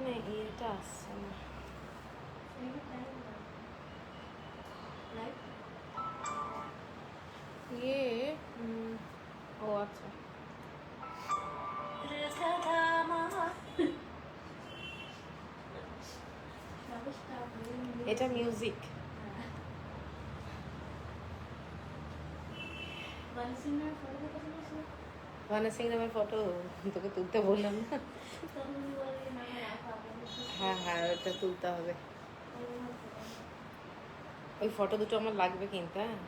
এখানে এটা আসছে না। ইয়ে ও আচ্ছা, এটা মিউজিক। ভানা সিং নামের ফটো তোকে তুলতে বললাম না। হ্যাঁ হ্যাঁ, ওটা তুলতে হবে। ওই ফটো দুটো আমার লাগবে কিন্তু। হ্যাঁ,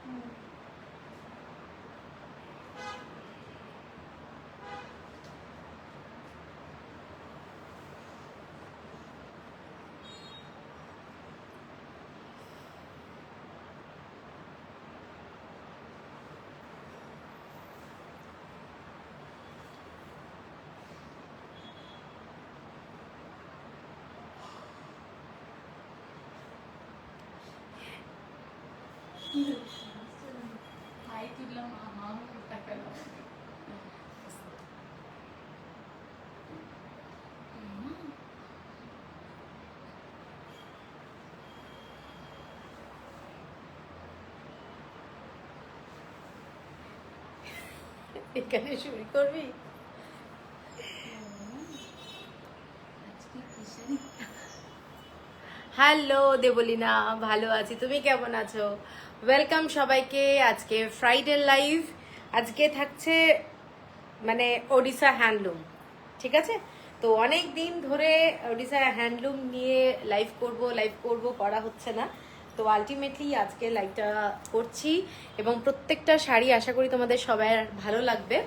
এখানে শুরু করবি? হ্যালো দেবলিনা, ভালো আছি, তুমি কেমন আছো? ওয়েলকাম সবাইকে আজকে ফ্রাইডে লাইভ। আজকে থাকছে মানে ওড়িশা হ্যান্ডলুম, ঠিক আছে? তো অনেক দিন ধরে ওড়িশা হ্যান্ডলুম নিয়ে লাইভ করব করা হচ্ছে না। তো আলটিমেটলি আজকে লাইভটা করছি এবং প্রত্যেকটা শাড়ি আশা করি তোমাদের সবার ভালো লাগবে।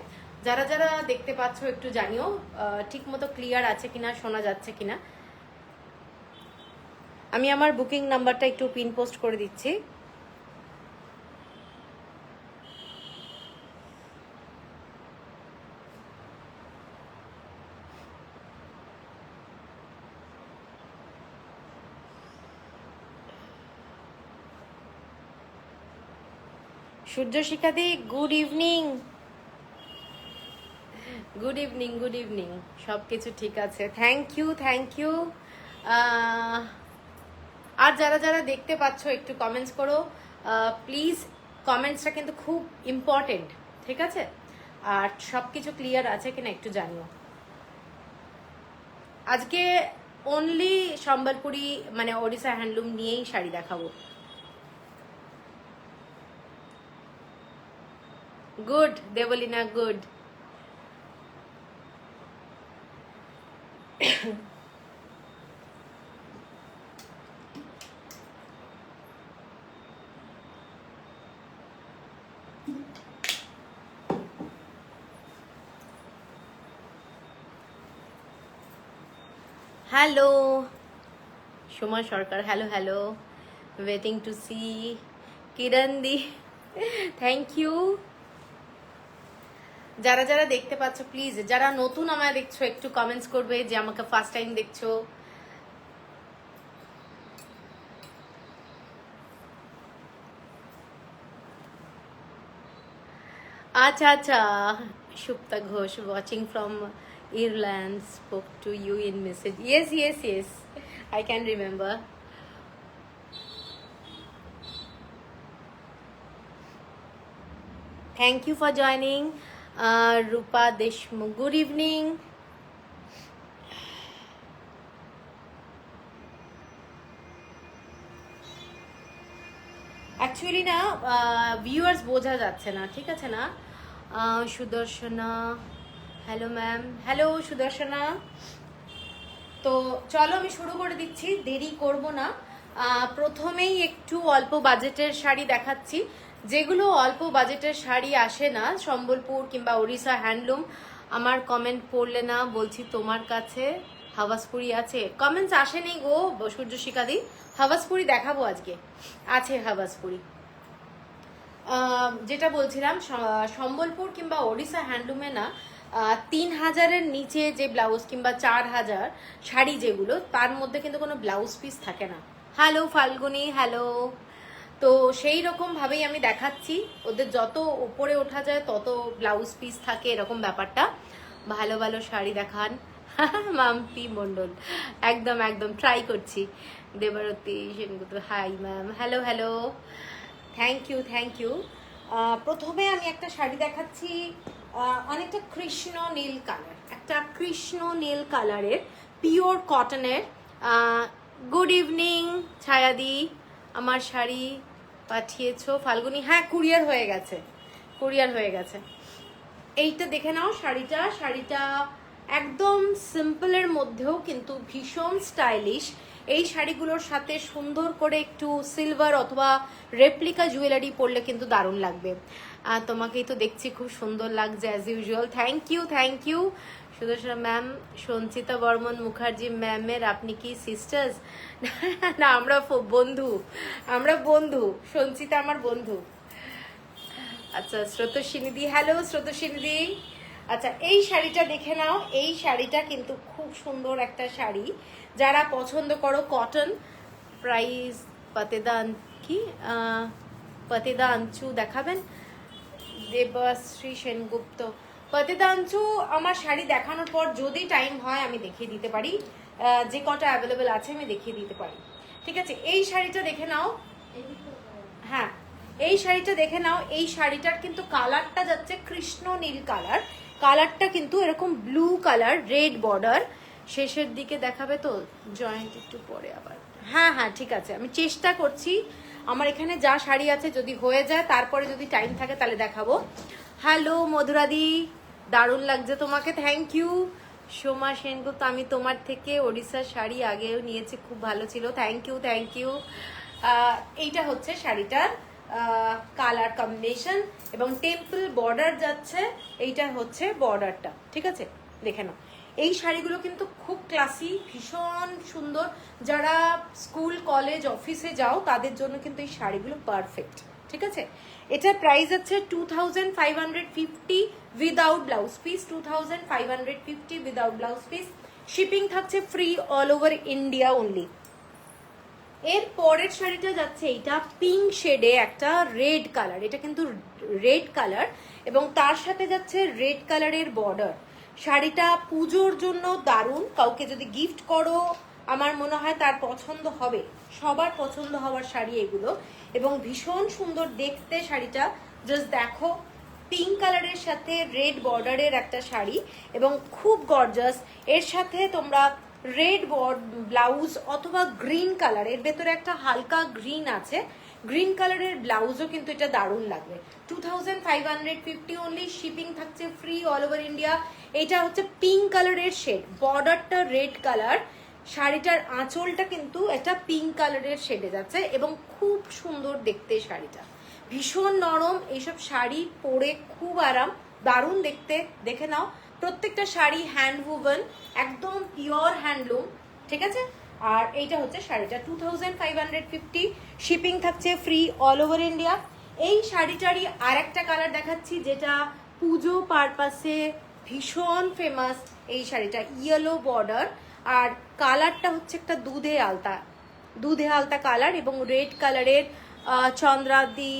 যারা যারা দেখতে পাচ্ছ একটু জানিও ঠিক মতো ক্লিয়ার আছে কিনা, শোনা যাচ্ছে কিনা। আমি আমার বুকিং নাম্বারটা একটু পিন পোস্ট করে দিচ্ছি। সূর্য শিখাদি, good evening. Good evening, good evening. সব কিছু ঠিক আছে, থ্যাংক ইউ, থ্যাংক ইউ। আর যারা যারা দেখতে পাচ্ছ একটু কমেন্টস করো প্লিজ। কমেন্টসটা কিন্তু খুব ইম্পর্টেন্ট, ঠিক আছে? আর সব কিছু ক্লিয়ার আছে কিনা একটু জানিও। আজকে অনলি সম্বলপুরি মানে ওড়িশা হ্যান্ডলুম নিয়েই শাড়ি দেখাবো। Good Debolina, good. Hello Soma Sarkar, hello hello, waiting to see. Kiran di, thank you. যারা যারা দেখতে পাচ্ছ প্লিজ, যারা নতুন আমায় দেখছো একটু কমেন্টস করবে যে আমাকে ফার্স্ট টাইম দেখছো। আচ্ছা আচ্ছা, Supta Ghosh watching from Ireland, spoke to you in message. Yes, yes, yes, I can remember. Thank you for joining. Rupa Deshmukh, good evening. Actually না ভিউয়ার্স বোঝা যাচ্ছে না, ঠিক আছে না? সুদর্শনা, হ্যালো ম্যাম, হ্যালো সুদর্শনা। তো চলো আমি শুরু করে দিচ্ছি, দেরি করব না। প্রথমেই একটু অল্প বাজেটের শাড়ি দেখাচ্ছি। যেগুলো অল্প বাজেটের শাড়ি আসে না সম্বলপুর কিংবা ওড়িশা হ্যান্ডলুম, আমার কমেন্ট পড়লে না বলছি তোমার কাছে হাওয়াসপুরি আছে? কমেন্টস আসেনি গো সূর্য শিখাদি। হাওয়াসপুরি দেখাবো আজকে, আছে হাওয়াসপুরি। যেটা বলছিলাম সম্বলপুর কিংবা ওড়িশা হ্যান্ডলুমে না 3000-এর নিচে যে ব্লাউজ কিংবা 4000 শাড়ি যেগুলো, তার মধ্যে কিন্তু কোনো ব্লাউজ পিস থাকে না। Hello Falguni, hello. তো সেই রকম ভাবেই আমি দেখাচ্ছি, ওদের যত উপরে ওঠা যায় তত ব্লাউজ পিস থাকে, এরকম ব্যাপারটা। ভালো ভালো শাড়ি দেখান। মাম্পি মন্ডল, একদম একদম ট্রাই করছি। Debarati Sengupta, hi ma'am, hello hello, thank you thank you. প্রথমে আমি একটা শাড়ি দেখাচ্ছি, অনেকটা কৃষ্ণ নীল কালার, একটা কৃষ্ণ নীল কালারের পিওর কটনের। গুড ইভিনিং ছায়াদি, আমার শাড়ি পাঠিয়েছো ফাল্গুনি? হ্যাঁ, কুরিয়ার হয়ে গেছে, কুরিয়ার হয়ে গেছে। এইটা দেখে নাও শাড়িটা, শাড়িটা একদম সিম্পলের মধ্যেও কিন্তু ভীষণ স্টাইলিশ। এই শাড়িগুলোর সাথে সুন্দর করে একটু সিলভার অথবা রেপ্লিকা জুয়েলারি পরলে কিন্তু দারুণ লাগবে। তোমাকেই তো দেখছি খুব সুন্দর লাগছে as usual, thank you thank you. Sudarshana ma'am, Sanchita Barman Mukherjee ম্যামের আপনি কি সিস্টার্স? না, আমরা বন্ধু, আমরা বন্ধু, সঞ্চিতা আমার বন্ধু। আচ্ছা, স্রোতস্বিনীদি, হ্যালো স্রোতস্বিনীদি। আচ্ছা, এই শাড়িটা দেখে নাও, এই শাড়িটা কিন্তু খুব সুন্দর একটা শাড়ি। যারা পছন্দ করো কটন, প্রাইস পাতেদান কি পাতেদাঞ্চু দেখাবেন? দেবশ্রী সেনগুপ্ত, পাতেদাঞ্চু আমার শাড়ি দেখানোর পর যদি টাইম হয় আমি দেখিয়ে দিতে পারি, যে কটা অ্যাভেলেবেল আছে আমি দেখিয়ে দিতে পারি। ঠিক আছে, এই শাড়িটা দেখে নাও। হ্যাঁ, এই শাড়িটা দেখে নাও। এই শাড়িটার কিন্তু কালারটা যাচ্ছে কৃষ্ণ নীল কালার, কালারটা কিন্তু এরকম ব্লু কালার, রেড বর্ডার। শেষের দিকে দেখাবে তো জয়েন্ট একটু পরে আবার? হ্যাঁ হ্যাঁ ঠিক আছে, আমি চেষ্টা করছি। আমার এখানে যা শাড়ি আছে যদি হয়ে যায়, তারপরে যদি টাইম থাকে তাহলে দেখাবো। হ্যালো মধুরাদি, দারুণ লাগছে তোমাকে, থ্যাংক ইউ। সোমা সেনগুপ্ত, আমি তোমার থেকে ওড়িশার শাড়ি আগেও নিয়েছি, খুব ভালো ছিল, থ্যাংক ইউ থ্যাংক ইউ। এইটা হচ্ছে শাড়িটার কালার কম্বিনেশন এবং টেম্পল বর্ডার যাচ্ছে, এইটা হচ্ছে বর্ডারটা। ঠিক আছে, দেখে নাও। এই শাড়িগুলো কিন্তু খুব ক্লাসি, ভীষণ সুন্দর। যারা স্কুল কলেজ অফিসে যাও তাদের জন্য কিন্তু এই শাড়িগুলো পারফেক্ট। ঠিক আছে, এটার প্রাইস আছে 2550 without blouse piece, 2550 without blouse piece. Shipping থাকছে free all over India only. এর পরের শাড়িটা যাচ্ছে এইটা পিঙ্ক শেডে একটা রেড কালার, এটা কিন্তু রেড কালার এবং তার সাথে যাচ্ছে রেড কালারের বর্ডার। শাড়িটা পুজোর জন্য দারুণ, কাউকে যদি গিফট করো আমার মনে হয় তার পছন্দ হবে, সবার পছন্দ হওয়ার শাড়ি এগুলো এবং ভীষণ সুন্দর দেখতে শাড়িটা। জাস্ট দেখো, পিঙ্ক কালারের সাথে রেড বর্ডারের একটা শাড়ি এবং খুব গর্জাস। এর সাথে তোমরা রেড ব্লাউজ অথবা গ্রিন কালার, এর ভেতরে একটা হালকা গ্রিন আছে, গ্রিন কালারের ব্লাউজও কিন্তু এটা দারুণ লাগবে। 2550 অনলি, শিপিং থাকছে ফ্রি অল ওভার ইন্ডিয়া। এটা হচ্ছে পিঙ্ক কালারের শেড, বর্ডারটা রেড কালার, শাড়িটার আঁচলটা কিন্তু একটা পিঙ্ক কালারের শেডে যাচ্ছে এবং খুব সুন্দর দেখতে শাড়িটা, ভীষণ নরম। এইসব শাড়ি পরে খুব আরাম, দারুণ দেখতে। দেখে নাও, প্রত্যেকটা শাড়ি হ্যান্ড উভেন, একদম পিওর হ্যান্ডলুম। ঠিক আছে, আর এইটা হচ্ছে শাড়িটা 2550, শিপিং থাকছে ফ্রি অল ওভার ইন্ডিয়া। এই শাড়িটারই আর একটা কালার দেখাচ্ছি যেটা পুজো পারপাসে ভীষণ ফেমাস। এই শাড়িটা ইয়েলো বর্ডার আর কালারটা হচ্ছে একটা দুধে আলতা, দুধে আলতা কালার এবং রেড কালারের। চন্দ্রাদি,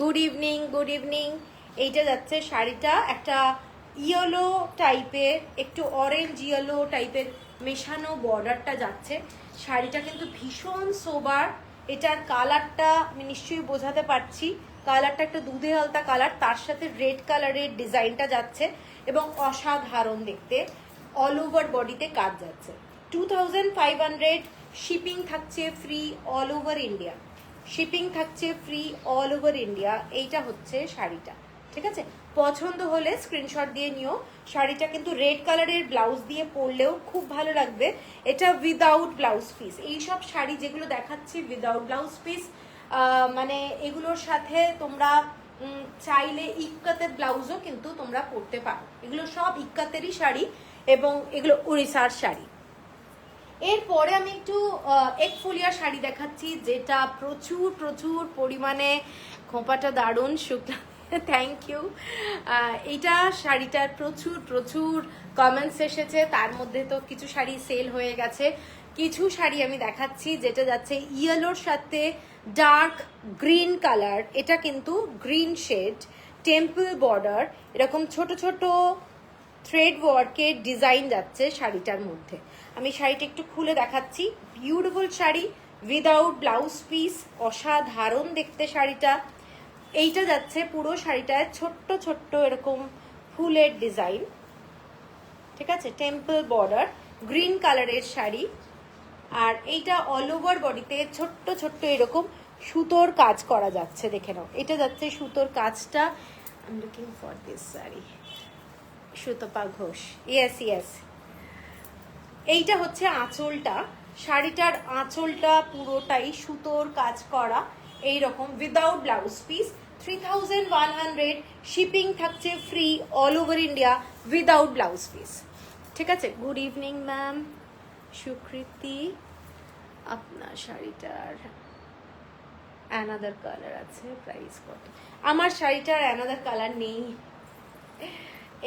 গুড ইভিনিং গুড ইভিনিং। এইটা যাচ্ছে শাড়িটা একটা ইয়েলো টাইপের, একটু অরেঞ্জ ইয়েলো টাইপের মেশানো বর্ডারটা যাচ্ছে। শাড়িটা কিন্তু ভীষণ সোবার, এটার কালারটা আমি নিশ্চয়ই বোঝাতে পারছি, কালারটা একটা দুধে আলতা কালার, তার সাথে রেড কালারের ডিজাইনটা যাচ্ছে এবং অসাধারণ দেখতে, অল ওভার বডিতে কাজ যাচ্ছে। 2500, শিপিং থাকছে free all over India, shipping থাকছে ফ্রি অল ওভার ইন্ডিয়া। এইটা হচ্ছে শাড়িটা। ঠিক আছে, পছন্দ হলে স্ক্রিনশট দিয়ে নিও। শাড়িটা কিন্তু রেড কালারের ব্লাউজ দিয়ে পরলেও খুব ভালো লাগবে। এটা উইদাউট ব্লাউজ পিস, এইসব শাড়ি যেগুলো দেখাচ্ছি উইদাউট ব্লাউজ পিস, মানে এগুলোর সাথে তোমরা চাইলে ইক্কাতের ব্লাউজও কিন্তু তোমরা পরতে পারো। এগুলো সব ইক্কাতেরই শাড়ি এবং এগুলো উড়িষ্যার শাড়ি। এরপরে আমি একটু একফুলিয়া শাড়ি দেখাচ্ছি যেটা প্রচুর প্রচুর পরিমাণে, খোঁপাটা দারুণ শুক্লা, থ্যাংক ইউ। এইটা শাড়িটার প্রচুর প্রচুর কমেন্টস এসেছে, তার মধ্যে তো কিছু শাড়ি সেল হয়ে গেছে। কিছু শাড়ি আমি দেখাচ্ছি যেটা যাচ্ছে ইয়েলোর সাথে ডার্ক গ্রিন কালার, এটা কিন্তু গ্রিন শেড, টেম্পল বর্ডার, এরকম ছোট ছোট থ্রেড ওয়ার্কের ডিজাইন যাচ্ছে শাড়িটার মধ্যে। আমি শাড়িটা একটু খুলে দেখাচ্ছি। Beautiful sari without blouse piece, অসাধারণ দেখতে শাড়িটা। এইটা যাচ্ছে পুরো শাড়িটায় ছোট্ট ছোট্ট এরকম ফুলের ডিজাইন, ঠিক আছে, টেম্পল বর্ডার, গ্রিন কালারের শাড়ি। আর এইটা অল ওভার বডিতে ছোট্ট ছোট্ট এরকম সুতোর কাজ করা যাচ্ছে, দেখে নাও। এটা যাচ্ছে সুতোর কাজটা। I am looking for this sari, Sutapa Ghosh, yes yes. এইটা হচ্ছে আঁচলটা, শাড়িটার আঁচলটা পুরোটাই সুতোর কাজ করা এইরকম উইদাউট ব্লাউজ পিস। 3100, শিপিং থাকছে free all over India without blouse piece, ঠিক আছে। গুড ইভিনিং ম্যাম সুকৃতি। আপনার শাড়িটার অ্যানাদার কালার আছে, প্রাইস কত? আমার শাড়িটার অ্যানাদার কালার নেই।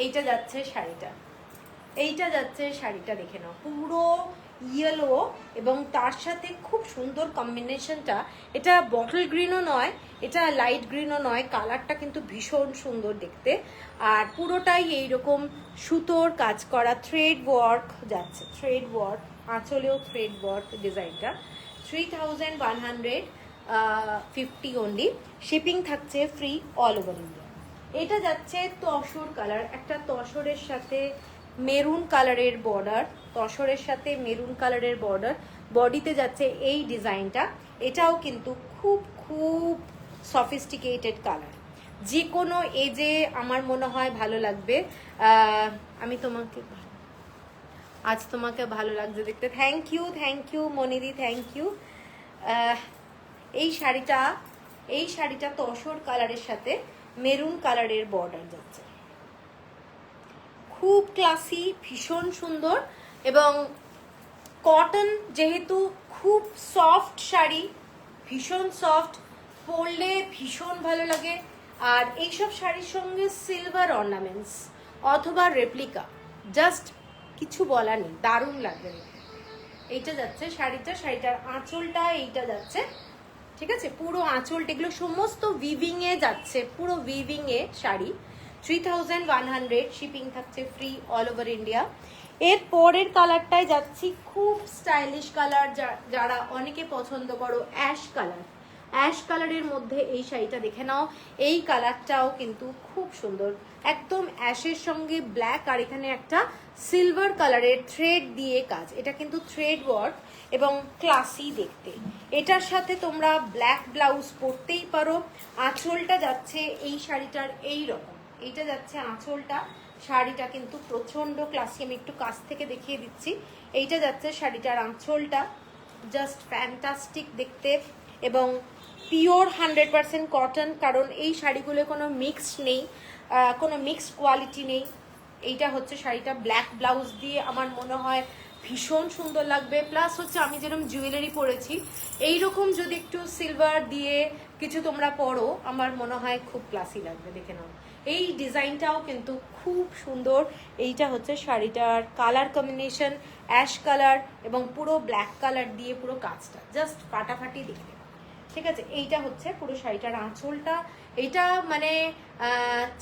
এইটা যাচ্ছে শাড়িটা, এইটা যাচ্ছে শাড়িটা, দেখে নাও, পুরো ইয়েলো এবং তার সাথে খুব সুন্দর কম্বিনেশনটা। এটা বটল গ্রিনও নয়, এটা লাইট গ্রিনও নয়, কালারটা কিন্তু ভীষণ সুন্দর দেখতে। আর পুরোটাই এইরকম সুতোর কাজ করা থ্রেড ওয়ার্ক যাচ্ছে, থ্রেড ওয়ার্ক, আঁচলেও থ্রেড ওয়ার্ক ডিজাইনটা। 3150 অনলি, শিপিং থাকছে ফ্রি অল ওভার ইন্ডিয়া। এটা যাচ্ছে তসর কালার, একটা তসরের সাথে মেরুন কালারের বর্ডার, তসরের সাথে মেরুন কালারের বর্ডার, বডিতে যাচ্ছে এই ডিজাইনটা। এটাও কিন্তু খুব খুব সফিস্টিকেটেড কালার, যে কোনো এজে আমার মনে হয় ভালো লাগবে। আমি তোমাকে, আজ তোমাকে ভালো লাগছে দেখতে, থ্যাংক ইউ মনিদি, থ্যাংক ইউ। এই শাড়িটা তসর কালারের সাথে মেরুন কালারের বর্ডার যাচ্ছে, খুব ক্লাসি, ভীষণ সুন্দর। এবং কটন যেহেতু, খুব সফট শাড়ি, ভীষণ সফট, পরলে ভীষণ ভালো লাগে। আর এইসব শাড়ির সঙ্গে সিলভার অর্নামেন্টস অথবা রেপ্লিকা, জাস্ট কিছু বলার নেই, দারুণ লাগবে। এইটা যাচ্ছে শাড়িটার আঁচলটা এইটা যাচ্ছে, ঠিক আছে, পুরো আঁচলটা, এগুলো সমস্ত উইভিং এ যাচ্ছে, পুরো উইভিং এ শাড়ি। 3100, শিপিং থাকছে ফ্রি অল ওভার ইন্ডিয়া। এর পরের কালারটায় যাচ্ছি, খুব স্টাইলিশ কালার, যারা অনেকে পছন্দ করো, অ্যাশ কালার। অ্যাশ কালারের মধ্যে এই শাড়িটা দেখে নাও, এই কালারটাও কিন্তু খুব সুন্দর, একদম অ্যাশের সঙ্গে ব্ল্যাক, আর এখানে একটা সিলভার কালারের থ্রেড দিয়ে কাজ। এটা কিন্তু থ্রেড ওয়ার্ক এবং ক্লাসি দেখতে। এটার সাথে তোমরা ব্ল্যাক ব্লাউজ পরতেই পারো। আঁচলটা যাচ্ছে এই শাড়িটার এই রকম, এইটা যাচ্ছে আঁচলটা। শাড়িটা কিন্তু প্রচন্ড ক্লাসি, আমি একটু কাছ থেকে দেখিয়ে দিচ্ছি। এইটা যাচ্ছে শাড়িটার আঁচলটা, জাস্ট ফ্যান্টাস্টিক দেখতে। এবং পিওর 100% কটন, কারণ এই শাড়িগুলো কোনো মিক্স নেই, কোনো মিক্সড কোয়ালিটি নেই। এইটা হচ্ছে শাড়িটা, ব্ল্যাক ব্লাউজ দিয়ে আমার মনে হয় ভীষণ সুন্দর লাগবে। প্লাস হচ্ছে আমি যেরকম জুয়েলারি পরেছি, এইরকম যদি একটু সিলভার দিয়ে কিছু তোমরা পরো, আমার মনে হয় খুব ক্লাসি লাগবে, দেখে নাও। এই ডিজাইনটাও কিন্তু খুব সুন্দর। এইটা হচ্ছে শাড়িটার কালার কম্বিনেশন, অ্যাশ কালার এবং পুরো ব্ল্যাক কালার দিয়ে পুরো কাজটা জাস্ট ফাটাফাটি দেখতে, ঠিক আছে। এইটা হচ্ছে পুরো শাড়িটার আঁচলটা। এইটা মানে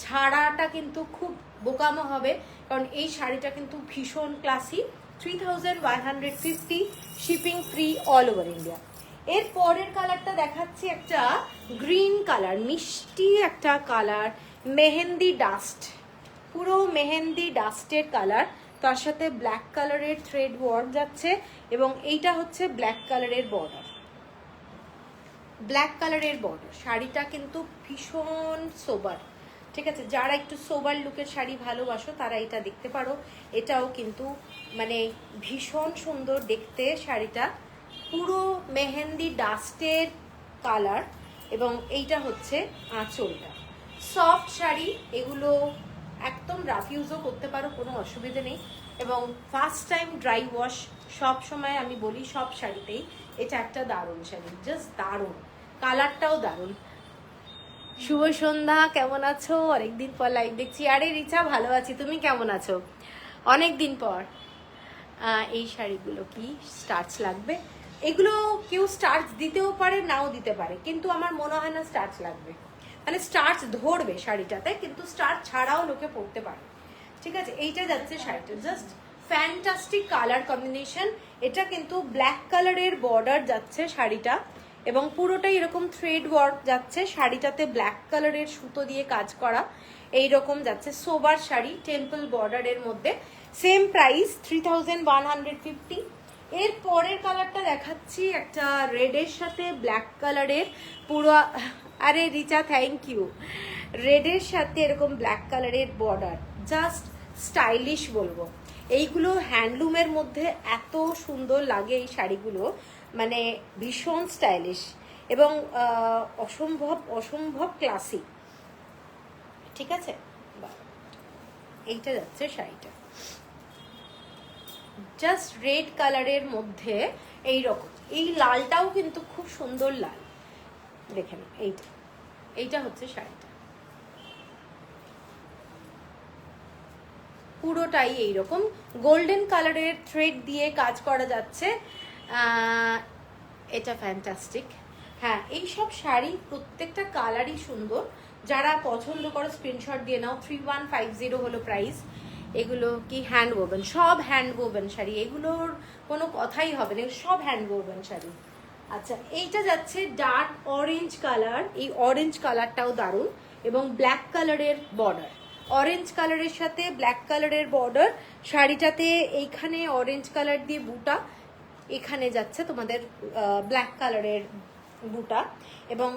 ছাড়াটা কিন্তু খুব বোকামো হবে, কারণ এই শাড়িটা কিন্তু ভীষণ classy. 3150, shipping free all over India. এর পরের কালারটা দেখাচ্ছি, একটা গ্রিন কালার, মিষ্টি একটা কালার, মেহেন্দি ডাস্ট, পুরো মেহেন্দি ডাস্টের কালার, তার সাথে ব্ল্যাক কালারের থ্রেড ওয়ার্ক যাচ্ছে। এবং এইটা হচ্ছে ব্ল্যাক কালারের বর্ডার, ব্ল্যাক কালারের বর্ডার। শাড়িটা কিন্তু ভীষণ সোবার, ঠিক আছে। যারা একটু সোবার লুকের শাড়ি ভালোবাসো তারা এটা দেখতে পারো। এটাও কিন্তু মানে ভীষণ সুন্দর দেখতে শাড়িটা, পুরো মেহেন্দি ডাস্টের কালার। এবং এইটা হচ্ছে আঁচলটা, সফট শাড়ি, এগুলো একদম রাফ ইউজও করতে পারো, কোনো অসুবিধা নেই। এবং ফার্স্ট টাইম ড্রাই ওয়াশ, সব সময় আমি বলি সব শাড়িতেই, এটা একটা দারুণ শাড়ি, জাস্ট দারুণ, কালারটাও দারুণ। শুভ সন্ধ্যা, কেমন আছো? অনেকদিন পর লাইভ দেখছি। আরে রিচা, ভালো আছি, তুমি কেমন আছো? অনেকদিন পর। এই শাড়িগুলো কি স্টার্চ লাগবে? এগুলো কেউ স্টার্চ দিতেও পারে, নাও দিতে পারে, কিন্তু আমার মনে হয় না স্টার্চ লাগবে। মানে স্টার্চ ধরবে শাড়িটাতে, কিন্তু স্টার্চ ছাড়াও লোকে পরতে পারে, ঠিক আছে, এইটা যাচ্ছে শাড়িটা জাস্ট ফ্যান্টাস্টিক কালার কম্বিনেশন। এটা কিন্তু ব্ল্যাক কালারের বর্ডার যাচ্ছে শাড়িটা, এবং পুরোটাই এরকম থ্রেড ওয়ার্ক যাচ্ছে। শাড়িটাতে ব্ল্যাক কালারের সুতো দিয়ে কাজ করা এইরকম যাচ্ছে। সোবার শাড়ি, টেম্পল বর্ডারের মধ্যে। Same price 3150। এর পরের কালারটা দেখাচ্ছি একটা রেডের সাথে ব্ল্যাক কালারের পুরো, আরে রিচা থ্যাংক ইউ। রেডের সাথে এরকম ব্ল্যাক কালারের বর্ডার, জাস্ট স্টাইলিশ বলবো। এইগুলো হ্যান্ডলুমের মধ্যে এত সুন্দর লাগে এই শাড়িগুলো, মানে ভীষণ স্টাইলিশ এবং অসম্ভব অসম্ভব ক্লাসিক। ঠিক আছে, এইটা যাচ্ছে শাড়িটা জাস্ট রেড কালারের মধ্যে এইরকম। এই লালটাও কিন্তু খুব সুন্দর লাল, দেখেন এইটা, এইটা হচ্ছে শাড়িটা পুরোটাই এইরকম গোল্ডেন কালারের থ্রেড দিয়ে কাজ করা যাচ্ছে। এটা ফ্যান্টাস্টিক। হ্যাঁ, এইসব শাড়ি প্রত্যেকটা কালারই সুন্দর। যারা পছন্দ করো স্ক্রিনশট দিয়ে নাও। 3150 হলো প্রাইস। এগুলো কি হ্যান্ড ওভেন, সব হ্যান্ড ওভেন শাড়ি, এগুলোর কোনো কথাই হবে না, সব হ্যান্ড ওভেন শাড়ি। আচ্ছা, এইটা যাচ্ছে ডার্ক অরেঞ্জ কালার। এই অরেঞ্জ কালারটাও দারুণ, এবং ব্ল্যাক কালারের বর্ডার, অরেঞ্জ কালারের সাথে ব্ল্যাক কালারের বর্ডার। শাড়িটাতে এইখানে অরেঞ্জ কালার দিয়ে বুটা, এখানে যাচ্ছে তোমাদের ব্ল্যাক কালারের বুটা, এবং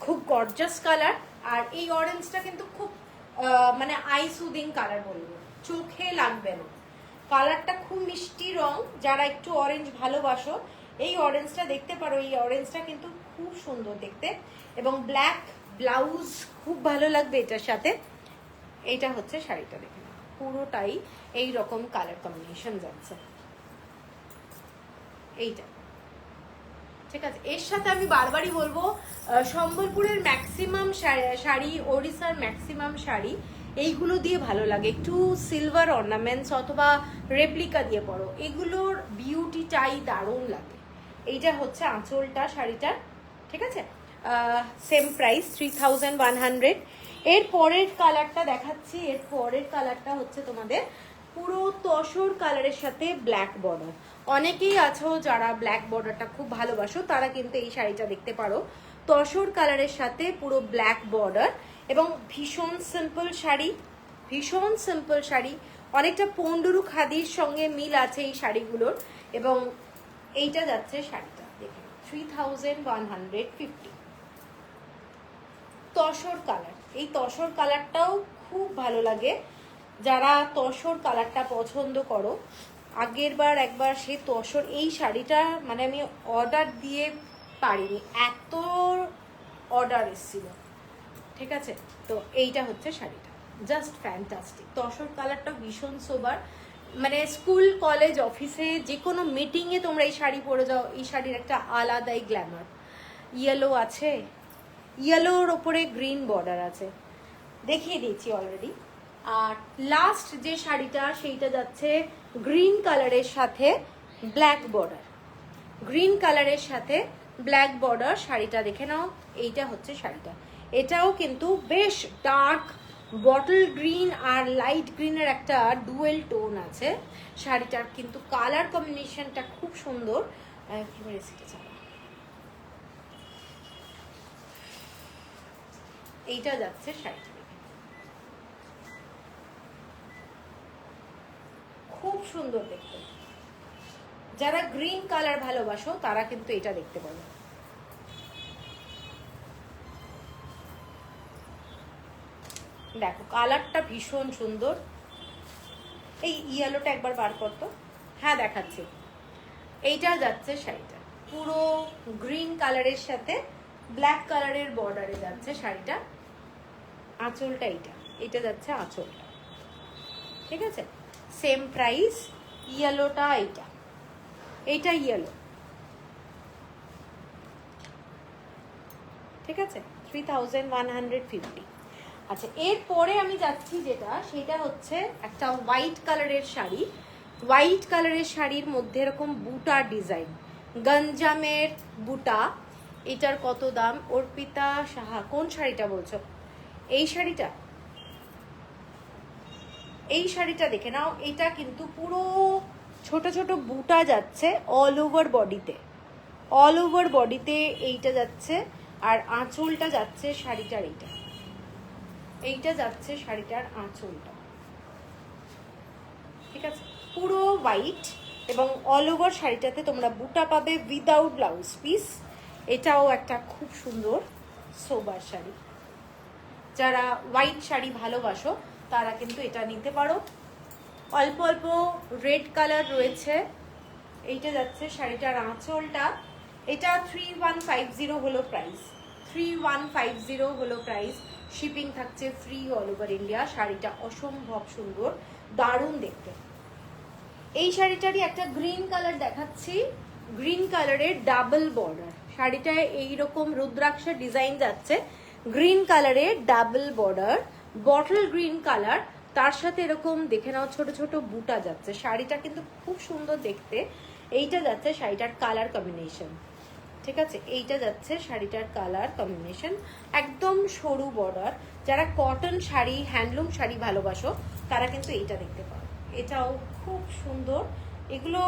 খুব গর্জাস কালার। আর এই অরেঞ্জটা কিন্তু খুব মানে আই সুদিং কালার বলবো, চোখে লাগবে না। কালারটা খুব মিষ্টি রং, যারা একটু অরেঞ্জ ভালোবাসো এই অরেঞ্জটা দেখতে পারো। এই অরেঞ্জটা কিন্তু খুব সুন্দর দেখতে, এবং ব্ল্যাক ব্লাউজ খুব ভালো লাগবে এটার সাথে। এইটা হচ্ছে শাড়িটা, দেখে পুরোটাই এই রকম কালার কম্বিনেশন যাচ্ছে এইটা। ঠিক আছে, এর সাথে আমি বারবারই বলবো সম্বলপুরের ম্যাক্সিমাম শাড়ি, ওড়িশার ম্যাক্সিমাম শাড়ি এইগুলো দিয়ে ভালো লাগে। একটু সিলভার অর্নামেন্টস অথবা রেপ্লিকা দিয়ে পরো, এগুলোর বিউটিটাই দারুণ লাগে। এইটা হচ্ছে আঁচলটা শাড়িটার। ঠিক আছে, সেম প্রাইস 3100। এর পরের কালারটা দেখাচ্ছি। এর পরের কালারটা হচ্ছে তোমাদের পুরো তসর কালারের সাথে ব্ল্যাক বর্ডার। অনেকেই আছো যারা ব্ল্যাক বর্ডারটা খুব ভালোবাসো, তারা কিন্তু এই শাড়িটা দেখতে পারো। তসর কালারের সাথে পুরো ব্ল্যাক বর্ডার, এবং ভীষণ সিম্পল শাড়ি, ভীষণ সিম্পল শাড়ি। অনেকটা পন্ডুরু খাদির সঙ্গে মিল আছে এই শাড়িগুলোর। এবং এইটা যাচ্ছে শাড়িটা, দেখুন 3150। তসর কালার, এই তসর কালারটাও খুব ভালো লাগে। যারা তসর কালারটা পছন্দ করো, আগের বার একবার সেই তসর এই শাড়িটা মানে আমি অর্ডার দিয়ে পারিনি, এত অর্ডার এসেছিল। ঠিক আছে, তো এইটা হচ্ছে শাড়িটা, জাস্ট ফ্যান্টাস্টিক। তসর কালারটা ভীষণ সোবার, মানে স্কুল কলেজ অফিসে যে কোনো মিটিংয়ে তোমরা এই শাড়ি পরে যাও, এই শাড়ির একটা আলাদাই গ্ল্যামার। ইয়েলো আছে, ইয়েলোর ওপরে গ্রিন বর্ডার আছে, দেখিয়ে দিয়েছি অলরেডি। আর লাস্ট যে শাড়িটা সেইটা যাচ্ছে গ্রিন কালারের সাথে ব্ল্যাক বর্ডার, গ্রিন কালারের সাথে ব্ল্যাক বর্ডার। শাড়িটা দেখে নাও, এইটা হচ্ছে শাড়িটা। এটাও কিন্তু বেশ ডার্ক বটল গ্রিন আর লাইট গ্রিনের একটা ডুয়েল টোন আছে শাড়িটার, কিন্তু কালার কম্বিনেশনটা খুব সুন্দর। এইটা যাচ্ছে শাড়িটা, খুব সুন্দর দেখতে। যারা গ্রিন কালার ভালোবাসো তারা কিন্তু এটা দেখতে পারো। দেখো কালারটা ভীষণ সুন্দর। এই ইয়েলোটা একবার বার করতো, হ্যাঁ দেখাচ্ছি। এইটা যাচ্ছে শাড়িটা পুরো গ্রিন কালারের সাথে ব্ল্যাক কালারের বর্ডারে যাচ্ছে শাড়িটা। আঁচলটা এইটা, এটা যাচ্ছে আঁচলটা। ঠিক আছে, সেম প্রাইস। ইয়েলোটা এইটা, এইটা ইয়েলো। ঠিক আছে, 3150। আচ্ছা, এরপরে আমি যাচ্ছি যেটা, সেটা হচ্ছে একটা হোয়াইট কালারের শাড়ি। হোয়াইট কালারের শাড়ির মধ্যে এরকম বুটা ডিজাইন, গঞ্জামের বুটা। এটার কত দাম? অর্পিতা সাহা, কোন শাড়িটা বলছো? এই শাড়িটা এই শাড়িটা দেখে নাও, এটা কিন্তু পুরো ছোট ছোট বুটা যাচ্ছে অল ওভার বডিতে, অল ওভার বডিতে এইটা যাচ্ছে। আর আঁচলটা যাচ্ছে শাড়িটার এইটা যাচ্ছে শাড়িটার আঁচলটা, ঠিক আছে, পুরো হোয়াইট এবং অল ওভার শাড়িটাতে তোমরা বুটা পাবে উইদাউট ব্লাউজ পিস। এটাও একটা খুব সুন্দর সোবার শাড়ি, যারা হোয়াইট শাড়ি ভালোবাসো তারা কিন্তু এটা নিতে পারো। অল্প অল্প রেড কালার রয়েছে। এইটা যাচ্ছে শাড়িটার আঁচলটা। এটা 3150 হলো প্রাইস, 3150 হলো প্রাইস। শিপিং থাকছে ফ্রি অল ওভার ইন্ডিয়া। শাড়িটা অসম্ভব সুন্দর, দারুণ দেখতে। এই শাড়িটারই একটা গ্রিন কালার দেখাচ্ছি, গ্রিন কালারের ডাবল বর্ডার। শাড়িটায় এইরকম রুদ্রাক্ষের ডিজাইন যাচ্ছে, গ্রিন কালারের double border, bottle green colour, তার সাথে এরকম দেখে নাও ছোট ছোট বুটা যাচ্ছে। শাড়িটা কিন্তু খুব সুন্দর দেখতে। এইটা যাচ্ছে শাড়িটার কালার কম্বিনেশন, ঠিক আছে, এইটা যাচ্ছে শাড়িটার কালার কম্বিনেশন। একদম সরু বর্ডার। যারা কটন শাড়ি, হ্যান্ডলুম শাড়ি ভালোবাসো তারা কিন্তু এইটা দেখতে পারো। এটাও খুব সুন্দর। এগুলো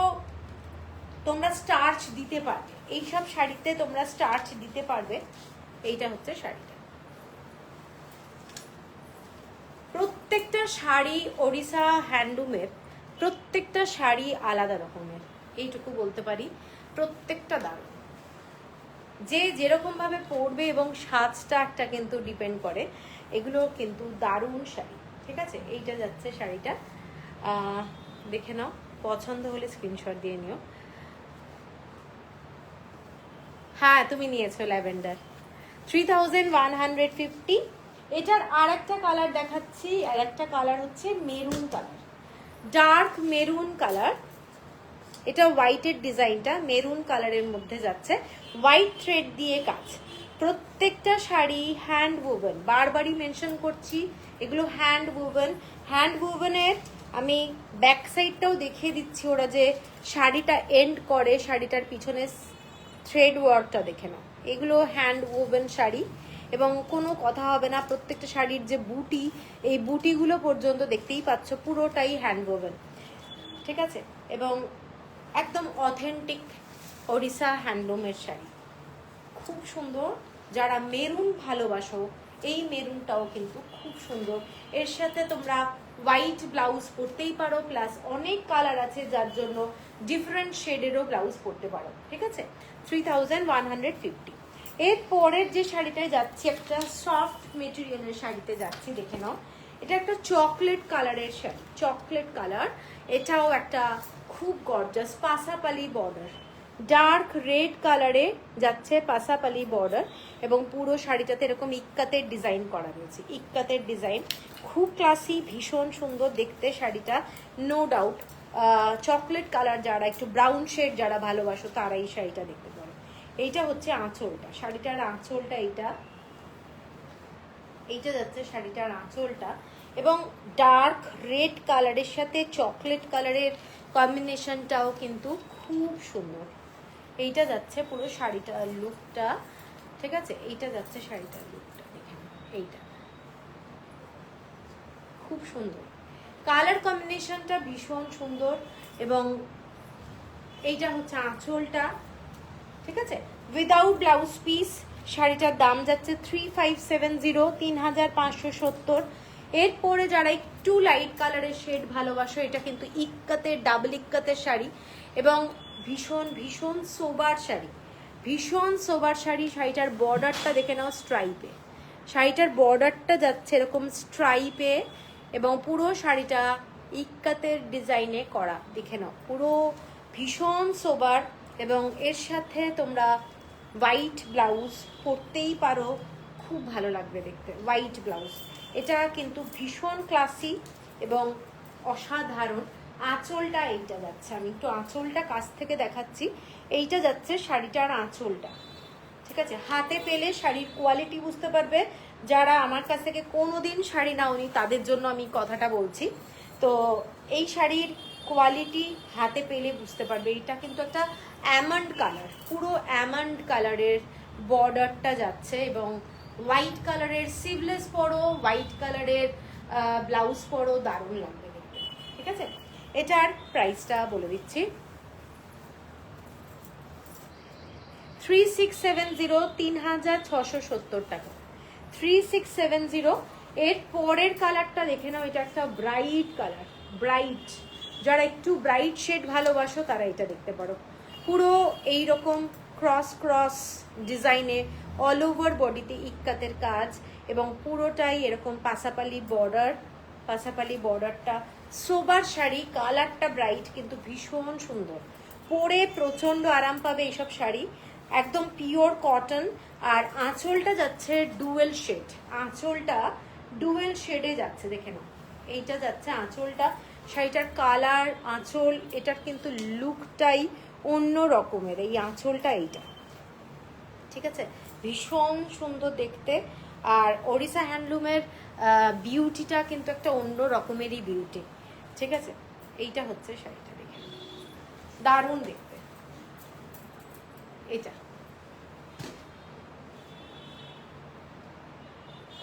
তোমরা স্টার্চ দিতে পারবে, এইসব শাড়িতে তোমরা স্টার্চ দিতে পারবে। এইটা হচ্ছে শাড়িটা। প্রত্যেকটা শাড়ি ওড়িশা হ্যান্ডলুমের, প্রত্যেকটা শাড়ি আলাদা রকমের, এইটুকু বলতে পারি। প্রত্যেকটা দারুণ, যে যেরকম ভাবে পরবে এবং সাজটা একটা কিন্তু ডিপেন্ড করে। এগুলো কিন্তু দারুণ শাড়ি, ঠিক আছে। এইটা যাচ্ছে শাড়িটা, দেখে নাও, পছন্দ হলে স্ক্রিনশট দিয়ে নিও। হ্যাঁ তুমি নিয়েছো ল্যাভেন্ডার, 3150। এটার আর একটা কালার দেখাচ্ছি, আর একটা কালার হচ্ছে maroon colour, dark maroon colour. এটা হোয়াইটের ডিজাইনটা মেরুন কালারের মধ্যে যাচ্ছে, হোয়াইট থ্রেড দিয়ে কাজ। প্রত্যেকটা শাড়ি হ্যান্ড ওভেন, বারবারই মেনশন করছি এগুলো হ্যান্ড ওভেন। হ্যান্ড ওভেনের আমি ব্যাক সাইডটাও দেখিয়ে দিচ্ছি, ওরা যে শাড়িটা এন্ড করে, শাড়িটার পিছনে থ্রেড ওয়ার্কটা দেখে নাও। এগুলো হ্যান্ড ওভেন শাড়ি এবং কোনো কথা হবে না। প্রত্যেকটা শাড়ির যে বুটি, এই বুটিগুলো পর্যন্ত দেখতেই পাচ্ছ পুরোটাই হ্যান্ড ওভেন, ঠিক আছে। এবং একদম অথেন্টিক ওড়িশা হ্যান্ডলুমের শাড়ি, খুব সুন্দর। যারা মেরুন ভালোবাসো, এই মেরুনটাও কিন্তু খুব সুন্দর। এর সাথে তোমরা হোয়াইট ব্লাউজ পরতেই পারো, প্লাস অনেক কালার আছে যার জন্য ডিফারেন্ট শেডেরও ব্লাউজ পরতে পারো, ঠিক আছে। 3150। এর পরের যে শাড়িটায় যাচ্ছি, একটা সফট মেটেরিয়ালের শাড়িতে যাচ্ছি, দেখে নাও। এটা একটা চকলেট কালারের শাড়ি, চকলেট কালার। এটাও একটা খুব গর্জাস পাসাপালি বর্ডার, ডার্ক রেড কালারে যাচ্ছে পাসাপালি বর্ডার। এবং পুরো শাড়িটাতে এরকম ইক্কাতের ডিজাইন করা রয়েছে, ইক্কাতের ডিজাইন, খুব ক্লাসি, ভীষণ সুন্দর দেখতে শাড়িটা, নো ডাউট। চকলেট কালার যারা, একটু ব্রাউন শেড যারা ভালোবাসো তারা এই শাড়িটা দেখতে পারো। এইটা হচ্ছে আঁচলটা, শাড়িটার আঁচলটা এইটা যাচ্ছে শাড়িটার আঁচলটা। এবং ডার্ক রেড কালারের সাথে চকলেট কালারের কম্বিনেশনটাও কিন্তু খুব সুন্দর। এইটা যাচ্ছে পুরো শাড়িটার লুকটা, ঠিক আছে। এইটা যাচ্ছে শাড়িটার লুকটা, দেখে এইটা খুব সুন্দর, কালার কম্বিনেশনটা ভীষণ সুন্দর। এবং এইটা হচ্ছে আঁচলটা, ঠিক আছে, উইদাউট ব্লাউজ পিস। শাড়িটার দাম যাচ্ছে 3570, 3570। এরপরে যারা একটু লাইট কালারের শেড ভালোবাসো, এটা কিন্তু ইক্কাতের, ডাবল ইক্কাতের শাড়ি এবং ভীষণ ভীষণ সোবার শাড়ি, ভীষণ সোবার শাড়ি। শাড়িটার বর্ডারটা দেখে নাও স্ট্রাইপে, শাড়িটার বর্ডারটা যাচ্ছে এরকম স্ট্রাইপে এবং পুরো শাড়িটা ইক্কাতের ডিজাইনে করা, দেখে নাও, পুরো ভীষণ সোবার। এবং এর সাথে তোমরা হোয়াইট ব্লাউজ পরতেই পারো, খুব ভালো লাগবে দেখতে হোয়াইট ব্লাউজ। এটা কিন্তু ভীষণ ক্লাসি এবং অসাধারণ। আঁচলটা এইটা যাচ্ছে, আমি একটু আঁচলটা কাছ থেকে দেখাচ্ছি। এইটা যাচ্ছে শাড়িটার আঁচলটা, ঠিক আছে। হাতে পেলে শাড়ির কোয়ালিটি বুঝতে পারবে। যারা আমার কাছ থেকে কোনোদিন শাড়ি নাওনি তাদের জন্য আমি কথাটা বলছি। তো এই শাড়ির কোয়ালিটি হাতে পেলে বুঝতে পারবে। এটা কিন্তু একটা অ্যামন্ড কালার, পুরো অ্যামন্ড কালারের বর্ডারটা যাচ্ছে এবং হোয়াইট কালারের সিভলেস পরো, হোয়াইট কালারের ব্লাউজ পরো, দারুণ লাগবে ঠিক আছে। এটার প্রাইসটা বলে দিচ্ছি, 3670, 3670 টাকা, 3670। এর পরের কালারটা দেখে নাও, এটা একটা ব্রাইট কালার, ব্রাইট, যারা একটু ব্রাইট শেড ভালোবাসো তারা এটা দেখতে পারো। পুরো এইরকম ক্রস ক্রস ডিজাইনে অল ওভার বডিতে ইক্কাতের কাজ এবং পুরোটাই এরকম পাসাপালি বর্ডার, পাসাপালি বর্ডারটা সোবার শাড়ি, কালারটা ব্রাইট কিন্তু ভীষণ সুন্দর, পরে প্রচণ্ড আরাম পাবে এইসব শাড়ি, একদম পিওর কটন। আর আঁচলটা যাচ্ছে ডুয়েল শেড, আঁচলটা ডুয়েল শেডে যাচ্ছে, দেখে নাও এইটা যাচ্ছে আঁচলটা, শাড়িটার কালার, আঁচল, এটার কিন্তু লুকটাই অন্য রকমের, এই আঁচলটা এইটা, ঠিক আছে, ভীষণ সুন্দর দেখতে। আর ওড়িশা হ্যান্ডলুমের বিউটিটা কিন্তু একটা অন্য রকমেরই বিউটি, ঠিক আছে। এইটা হচ্ছে শাড়িটা, দেখে দারুণ দেখতে,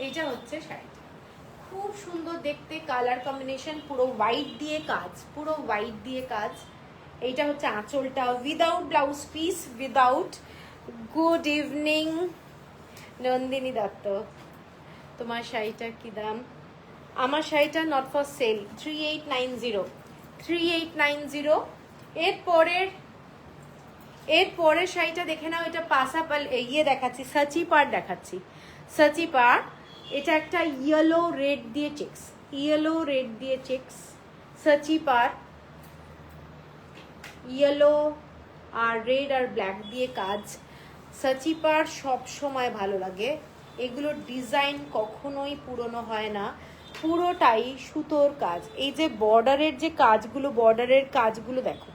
এইটা হচ্ছে শাড়িটা, খুব সুন্দর দেখতে, কালার কম্বিনেশন, পুরো হোয়াইট দিয়ে কাজ, পুরো হোয়াইট দিয়ে কাজ। এইটা হচ্ছে আঁচলটা, without blouse piece, without. Good evening Nandini Dutta, তোমার শাড়িটার কি দাম? আমার শাড়িটা নট ফর সেল, 3890, 3890। এর পরের শাড়িটা দেখে নাও, এটা পাসাপাল ইয়ে দেখাচ্ছি, সাচি পাড় দেখাচ্ছি, সাচি পাড়। এটা একটা ইয়েলো রেড দিয়ে চেক্স, ইয়েলো রেড দিয়ে চেক্স, সাচি পাড়, ইয়েলো আর রেড আর ব্ল্যাক দিয়ে কাজ। সাচি পাড় সব সময় ভালো লাগে, এগুলোর ডিজাইন কখনোই পুরনো হয় না, পুরোটাই সুতোর কাজ। এই যে বর্ডারের যে কাজগুলো, বর্ডারের কাজগুলো দেখো,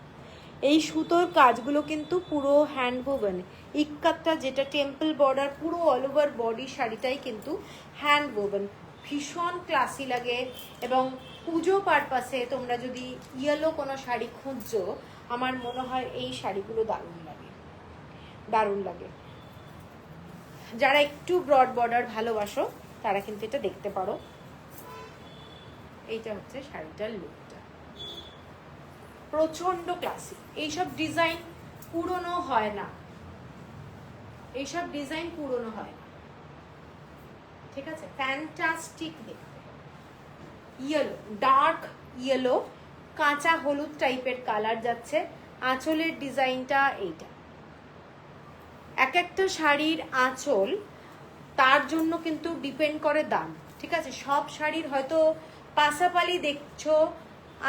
এই সুতোর কাজগুলো কিন্তু পুরো হ্যান্ড ওভেন, ইক্কাতটা যেটা টেম্পল বর্ডার, পুরো অল ওভার বডি শাড়িটাই কিন্তু হ্যান্ড ওভেন, ভীষণ ক্লাসি লাগে। এবং পুজো পারপাসে তোমরা যদি ইয়েলো কোনো শাড়ি খুঁজছো, আমার মনে হয় এই শাড়িগুলো দারুণ লাগে, দারুণ লাগে। যারা একটু ব্রড বর্ডার ভালোবাসো তারা কিন্তু এটা দেখতে পারো। এইটা হচ্ছে শাড়িটার লুকটা, প্রচন্ড ক্লাসি। এইসব ডিজাইন পুরনো হয় না, এইসব ডিজাইন পুরনো হয় না, ঠিক আছে, ফ্যান্টাস্টিক দেখতে। ইয়েলো, ডার্ক ইয়েলো, কাঁচা হলুদ টাইপের কালার যাচ্ছে, আঁচলের ডিজাইনটা এইটা। এক একটা শাড়ির আঁচল তার জন্য কিন্তু ডিপেন্ড করে দাম, ঠিক আছে। সব শাড়ির হয়তো পাসাপালি দেখছো,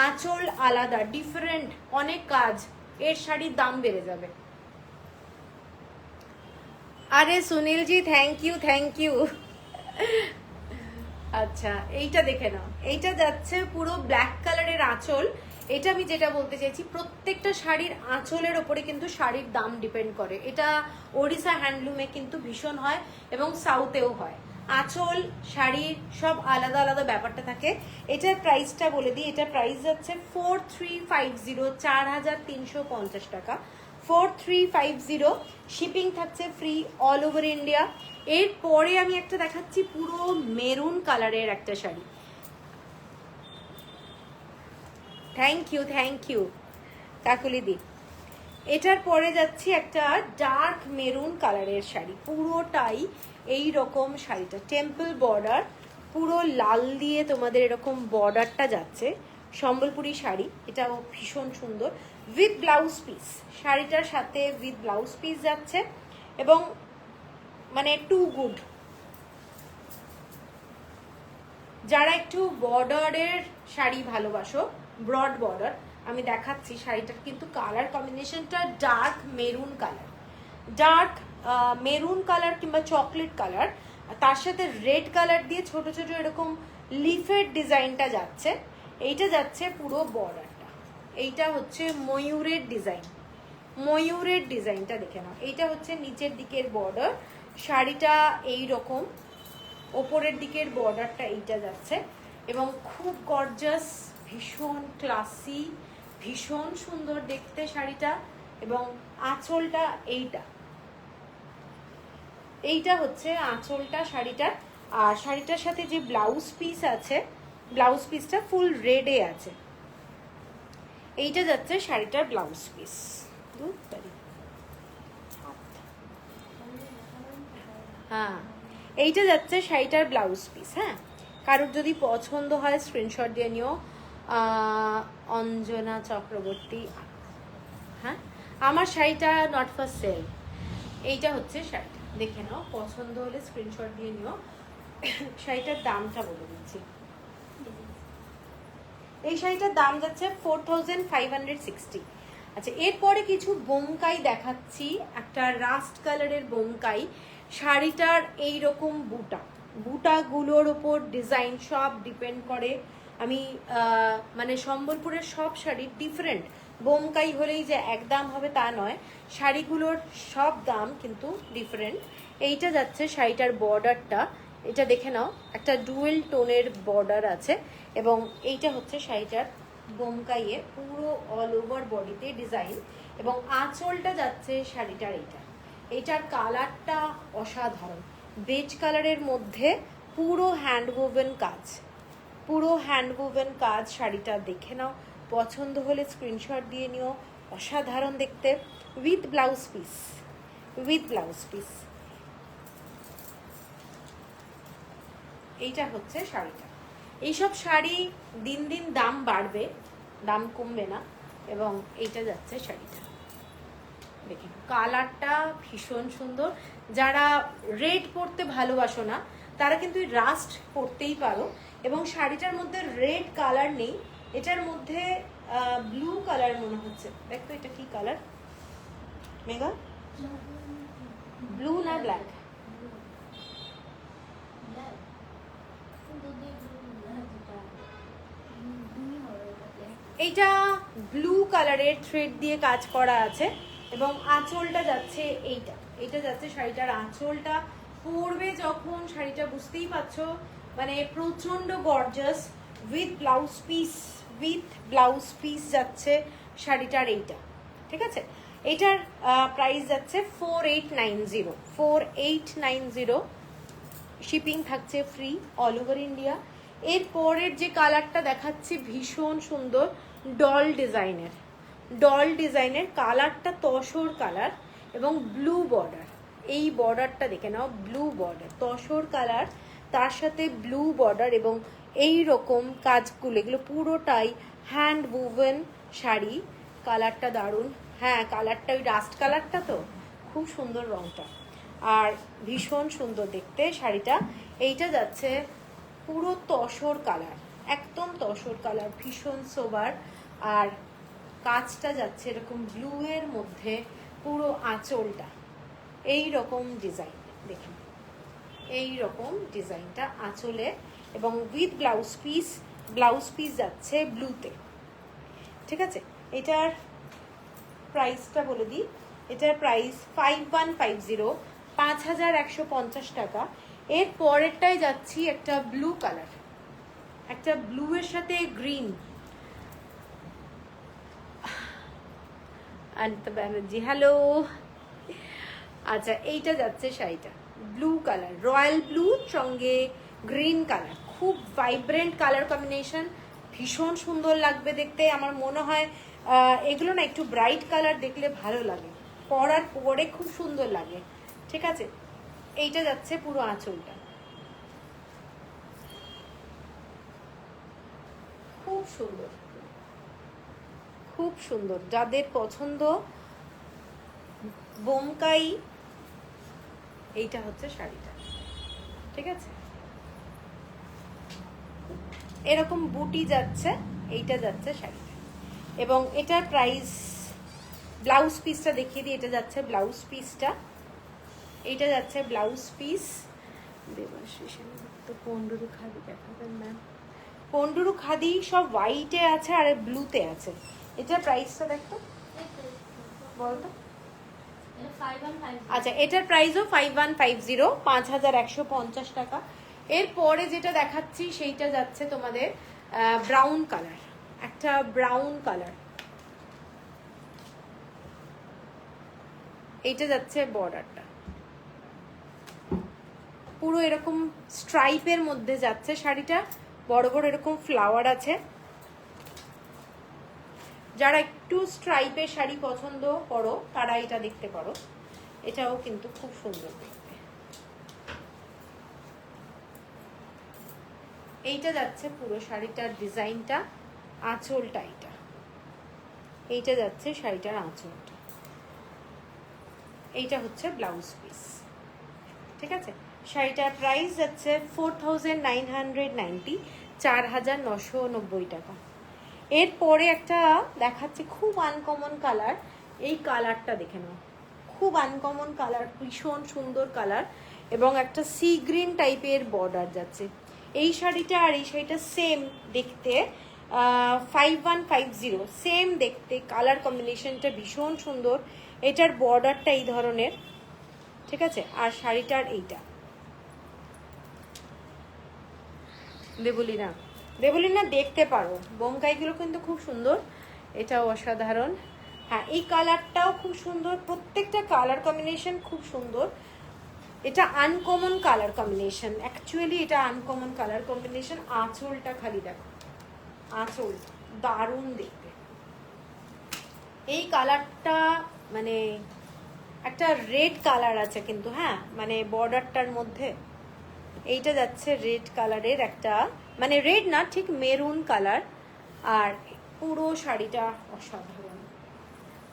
আঁচল আলাদা, ডিফারেন্ট অনেক কাজ, এর শাড়ির দাম বেড়ে যাবে। আরে সুনীলজি থ্যাংক ইউ, থ্যাংক ইউ। আচ্ছা এইটা দেখে নাও, এইটা যাচ্ছে পুরো ব্ল্যাক কালারের আঁচল। এটা আমি যেটা বলতে চাইছি, প্রত্যেকটা শাড়ির আঁচলের ওপরে কিন্তু শাড়ির দাম ডিপেন্ড করে। এটা ওড়িশা হ্যান্ডলুমে কিন্তু ভীষণ হয় এবং সাউথেও হয়, আঁচল শাড়ির সব আলাদা আলাদা ব্যাপারটা থাকে। এটার প্রাইসটা বলে দিই, এটার প্রাইস যাচ্ছে 4350, 4350 টাকা, 4350। শিপিং থাকছে ফ্রি অল ওভার ইন্ডিয়া। এরপরে আমি একটা দেখাচ্ছি পুরো মেরুন কালারের একটা sari, thank you, thank you কাকুলিদি। এটার পরে যাচ্ছি একটা ডার্ক মেরুন কালারের শাড়ি, পুরোটাই এই রকম শাড়িটা টেম্পল বর্ডার, পুরো লাল দিয়ে তোমাদের এরকম বর্ডারটা যাচ্ছে, সম্বলপুরি শাড়ি, এটাও ভীষণ সুন্দর, উইথ ব্লাউজ পিস, শাড়িটার সাথে উইথ ব্লাউজ পিস যাচ্ছে এবং মানে টু গুড। যারা একটু বর্ডারের শাড়ি ভালোবাসো, ব্রড বর্ডার, আমি দেখাচ্ছি শাড়িটার কিন্তু কালার কম্বিনেশনটা dark maroon colour, dark maroon colour কিংবা চকলেট কালার, তার সাথে রেড কালার দিয়ে ছোট ছোট এরকম লিফের ডিজাইনটা যাচ্ছে। এইটা যাচ্ছে পুরো বর্ডারটা, এইটা হচ্ছে ময়ূরের ডিজাইন, ময়ূরের ডিজাইনটা দেখে নাও। এইটা হচ্ছে নিচের দিকের বর্ডার, শাড়িটা এই রকম, ওপরের দিকের বর্ডারটা এইটা যাচ্ছে এবং খুব গর্জাস, ভীষণ ক্লাসি, ভীষণ সুন্দর দেখতে শাড়িটা। এবং আঁচলটা এইটা, এইটা হচ্ছে আঁচলটা শাড়িটার। আর শাড়িটার সাথে যে ব্লাউজ পিস আছে, ব্লাউজ পিসটা ফুল রেডে আছে, এইটা যাচ্ছে শাড়িটার ব্লাউজ পিস। হ্যাঁ, এইটা যাচ্ছে শাড়িটার ব্লাউজ পিস। হ্যাঁ, কারোর যদি পছন্দ হয় স্ক্রিনশট দিয়ে নিও। অঞ্জনা চক্রবর্তী, হ্যাঁ আমার শাড়িটা নট ফর সেল। এইটা হচ্ছে শাড়িটা, দেখে নাও, পছন্দ হলে স্ক্রিনশট দিয়ে নিও। শাড়িটার দামটা বলে দিচ্ছি। এই শাড়িটার দাম যাচ্ছে 4560। আচ্ছা, এরপরে কিছু বোমকাই দেখাচ্ছি। একটা রাস্ট কালারের বোমকাই, শাড়িটার এই রকম বুটাগুলোর ওপর ডিজাইন সব ডিপেন্ড করে। আমি মানে সম্বলপুরের সব শাড়ির ডিফারেন্ট, বোমকাই হলেই যে এক দাম হবে তা নয়, শাড়িগুলোর সব দাম কিন্তু ডিফারেন্ট। এইটা যাচ্ছে শাড়িটার বর্ডারটা, এটা দেখে নাও, একটা ডুয়েল টোনের বর্ডার আছে। এবং এইটা হচ্ছে শাড়িটার বোমকাইয়ে পুরো অল ওভার বডিতে ডিজাইন। এবং আঁচলটা যাচ্ছে শাড়িটার এইটার কালারটা অসাধারণ, বেজ কালারের মধ্যে পুরো হ্যান্ডওভেন কাজ, পুরো হ্যান্ডওভেন কাজ। শাড়িটা দেখে নাও, পছন্দ হলে স্ক্রিনশট দিয়ে নিও। অসাধারণ দেখতে, with blouse piece, with blouse piece. এইটা হচ্ছে শাড়িটা। এইসব শাড়ি দিন দিন দাম বাড়বে, দাম কমবে না। এবং এইটা যাচ্ছে শাড়িটা, দেখেন কালারটা ভীষণ সুন্দর। যারা রেড পরতে ভালোবাসো না তারা কিন্তু রাস্ট পরতেই পারো। এবং শাড়িটার মধ্যে রেড কালার নেই, এটার মধ্যে ব্লু কালার মনে হচ্ছে। দেখতো এটা কি কালার মেঘা? ব্লু না ব্ল্যাক? এইটা ব্লু কালারের থ্রেড দিয়ে কাজ করা আছে। এবং আঁচলটা যাচ্ছে এইটা যাচ্ছে শাড়িটার আঁচলটা। পরবে যখন শাড়িটা বুঝতেই পারছো, মানে প্রচন্ড gorgeous. With blouse piece, with blouse piece যাচ্ছে শাড়িটার এইটা, ঠিক আছে। এটার প্রাইস যাচ্ছে 4890, 4890। শিপিং থাকছে ফ্রি অল ওভার ইন্ডিয়া। এর পরের যে কালারটা দেখাচ্ছি ভীষণ সুন্দর, ডল ডিজাইনের কালারটা তসর কালার এবং ব্লু বর্ডার। এই বর্ডারটা দেখে নাও, ব্লু বর্ডার, তসর কালার, তার সাথে ব্লু বর্ডার এবং এই রকম কাজগুলো, এগুলো পুরোটাই হ্যান্ড ওভেন শাড়ি। কালারটা দারুণ, হ্যাঁ কালারটা ওই রাস্ট কালারটা, তো খুব সুন্দর রংটা আর ভীষণ সুন্দর দেখতে শাড়িটা। এইটা যাচ্ছে পুরো তসর কালার, একদম তসর কালার, ভীষণ সোবার। আর কাজটা যাচ্ছে এরকম ব্লু এর মধ্যে, পুরো আঁচলটা এই রকম ডিজাইন, দেখুন এই রকম ডিজাইনটা আঁচলে। এবং উইথ ব্লাউজ পিস যাচ্ছে ব্লুতে, ঠিক আছে। এটার প্রাইসটা বলে দিই, এটার প্রাইস 5150, 5150 টাকা। এর পরেরটাই যাচ্ছি একটা ব্লু কালার, একটা ব্লু এর সাথে গ্রিন। আনিতা ব্যানার্জি হ্যালো। আচ্ছা, এইটা যাচ্ছে শাড়িটা ব্লু কালার, রয়্যাল ব্লু সঙ্গে গ্রিন কালার, খুব ভাইব্রেন্ট কালার কম্বিনেশন, ভীষণ সুন্দর লাগবে দেখতে। আমার মনে হয় এগুলো না একটু ব্রাইট কালার দেখলে ভালো লাগে, পরার পরে খুব সুন্দর লাগে, ঠিক আছে। এইটা যাচ্ছে পুরো আঁচলটা, খুব সুন্দর, খুব সুন্দর। যাদের পছন্দ বোমকাই, এইটা হচ্ছে শাড়িটা, ঠিক আছে। এরকম বুটি যাচ্ছে, এইটা যাচ্ছে শাড়িটা। এবং এটার প্রাইস, ব্লাউজ পিসটা দেখিয়ে দিই, এটা যাচ্ছে ব্লাউজ পিসটা, এইটা যাচ্ছে ব্লাউজ পিস। তো পন্ডুরু খাদি দেখাবেন ম্যাম? পন্ডুরু খাদি সব হোয়াইটে আছে আর ব্লুতে আছে। এটার প্রাইসটা দেখো বলতো। আচ্ছা, এটার প্রাইসও 5150, 5150 টাকা। এরপরে যেটা দেখাচ্ছি সেইটা যাচ্ছে তোমাদের ব্রাউন কালার, একটা ব্রাউন কালার। এইটা যাচ্ছে বর্ডারটা পুরো এরকম স্ট্রাইপের মধ্যে যাচ্ছে শাড়িটা, বড় বড় এরকম ফ্লাওয়ার আছে। যারা একটু স্ট্রাইপের শাড়ি পছন্দ করো তারা এটা দেখতে পারো, এটাও কিন্তু খুব সুন্দর দেখতে। এইটা যাচ্ছে পুরো শাড়িটার ডিজাইনটা, আঁচলটা এইটা যাচ্ছে শাড়িটার আঁচলটা, এইটা হচ্ছে ব্লাউজ পিস। ঠিক আছে, শাড়িটার প্রাইস যাচ্ছে 4990, 4990 টাকা। এরপরে একটা দেখাচ্ছে খুব আনকমন কালার, এই কালারটা দেখে নাও, খুব আনকমন কালার, ভীষণ সুন্দর কালার এবং একটা সি গ্রিন টাইপের বর্ডার যাচ্ছে। এই শাড়িটা আর এই শাড়িটা সেম দেখতে, 5150 সেম দেখতে, কালার কম্বিনেশনটা ভীষণ সুন্দর, এটার বর্ডারটা এই ধরনের। ঠিক আছে, আর শাড়িটার এইটা দেবলিনা দেখতে পারো, বোমকাইগুলো কিন্তু খুব সুন্দর, এটাও অসাধারণ। হ্যাঁ, এই কালারটাও খুব সুন্দর, প্রত্যেকটা কালার কম্বিনেশন খুব সুন্দর। এটা আনকমন কালার কম্বিনেশন, অ্যাকচুয়ালি এটা আনকমন কালার কম্বিনেশন। আঁচলটা খালি দেখো, আঁচল দারুণ দেখতে। এই কালারটা মানে একটা রেড কালার আছে কিন্তু, হ্যাঁ মানে বর্ডারটার মধ্যে এইটা যাচ্ছে রেড কালারের একটা, মানে রেড না ঠিক মেরুন কালার, আর পুরো শাড়িটা অসাধারণ,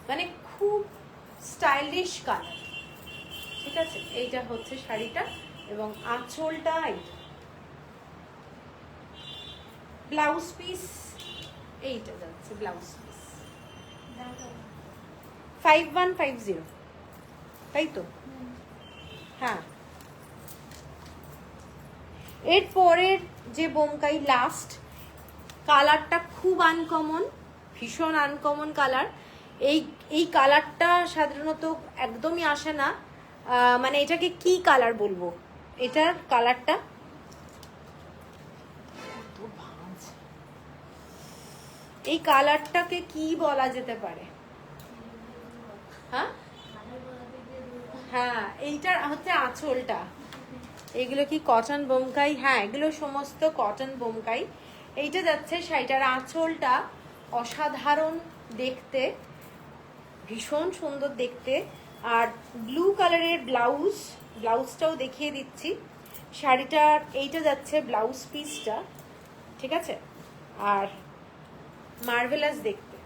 মানে খুব স্টাইলিশ কালার। ঠিক আছে, এইটা হচ্ছে শাড়িটা এবং আঁচলটা এইটা। ব্লাউজ পিস এইটা যাচ্ছে, ব্লাউজ পিস 5150, তাই তো? হ্যাঁ, এরপরের যে বোমকাই লাস্ট কালারটা খুব আনকমন, ভীষণ আনকমন কালার। এই কালারটা সাধারণত একদমই আসে না, মানে এটাকে কি কালার বলবো, এটার কালারটা এই কালারটাকে কি বলা যেতে পারে? হ্যাঁ হ্যাঁ, এইটার হচ্ছে আঁচলটা। এগুলো কি কটন বোমকাই? হ্যাঁ, এগুলো সমস্ত কটন বোমকাই। এইটা যাচ্ছে শাড়িটার আঁচলটা অসাধারণ দেখতে, ভীষণ সুন্দর দেখতে। আর ব্লু কালারের ব্লাউজটাও দেখিয়ে দিচ্ছি। শাড়িটার এইটা যাচ্ছে ব্লাউজ পিসটা, ঠিক আছে, আর মার্ভেলাস দেখতে,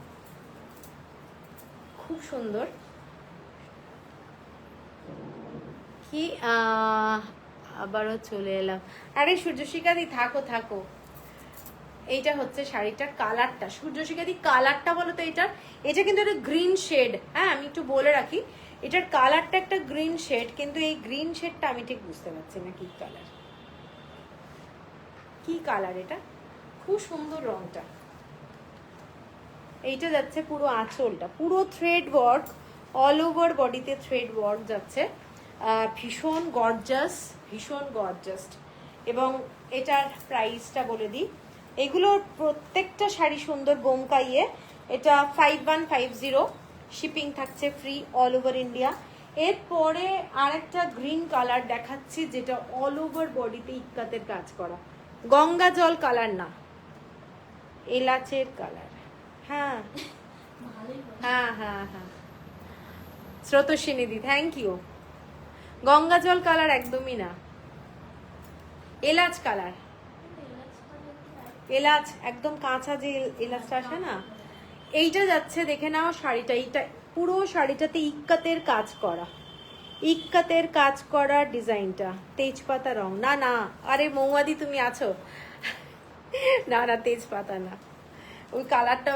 খুব সুন্দর। কি আবারও চলে এলাম, আরে সূর্যশিখাদি থাকো। এইটা হচ্ছে শাড়িটার কালারটা, সূর্যশিখাদি কালারটা বলো তো এটার। এটা কিন্তু একটা গ্রিন শেড, হ্যাঁ আমি একটু বলে রাখি, এটার কালারটা একটা গ্রিন শেড, কিন্তু এই গ্রিন শেডটা আমি ঠিক বুঝতে পারছি না কি কালার। কি কালার এটা? খুব সুন্দর রংটা। এইটা যাচ্ছে পুরো আঁচলটা, পুরো থ্রেড ওয়ার্ক, অল ওভার বডিতে থ্রেড ওয়ার্ক যাচ্ছে, ভীষণ গর্জাস। এবং এটার প্রাইসটা বলে দিই, এগুলোর প্রত্যেকটা শাড়ি সুন্দর বোমকাইয়ে। এটা 5150, শিপিং থাকছে ফ্রি অল ওভার ইন্ডিয়া। এরপরে আরেকটা গ্রিন কালার দেখাচ্ছি, যেটা অল ওভার বডিতে ইক্কাতের কাজ করা, গঙ্গা জল কালার না, এলাচের কালার। হ্যাঁ হ্যাঁ হ্যাঁ হ্যাঁ, স্রোতস্বিনীদি থ্যাংক ইউ। গঙ্গা জল কালার একদমই না, এলাচ কালার, এলাচ একদম কাঁচা যে এলাচটা আসে না, এইটা যাচ্ছে। দেখে নাও শাড়িটা, এইটা পুরো শাড়িটাতে ইক্কাতের কাজ করা ডিজাইনটা, তেজপাতা রং না না, আরে মৌয়াদি তুমি আছো? না না, তেজপাতা না, ওই কালারটা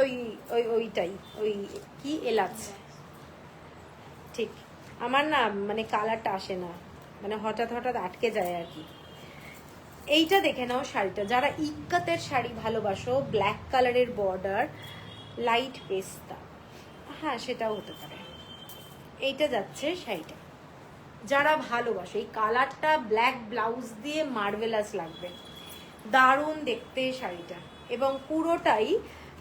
ওইটাই, ওই কি এলাচ, ঠিক। আমার না মানে কালারটা আসে না, মানে হঠাৎ আটকে যায় আর কি। এইটা দেখে নাও শাড়িটা, যারা ইক্কাতের শাড়ি ভালোবাসো, ব্ল্যাক কালারের বর্ডার, লাইট পেস্তা, হ্যাঁ সেটাও হতে পারে। এইটা যাচ্ছে শাড়িটা, যারা ভালোবাসো এই কালারটা, ব্ল্যাক ব্লাউজ দিয়ে মার্ভেলাস লাগবে, দারুণ দেখতে শাড়িটা। এবং পুরোটাই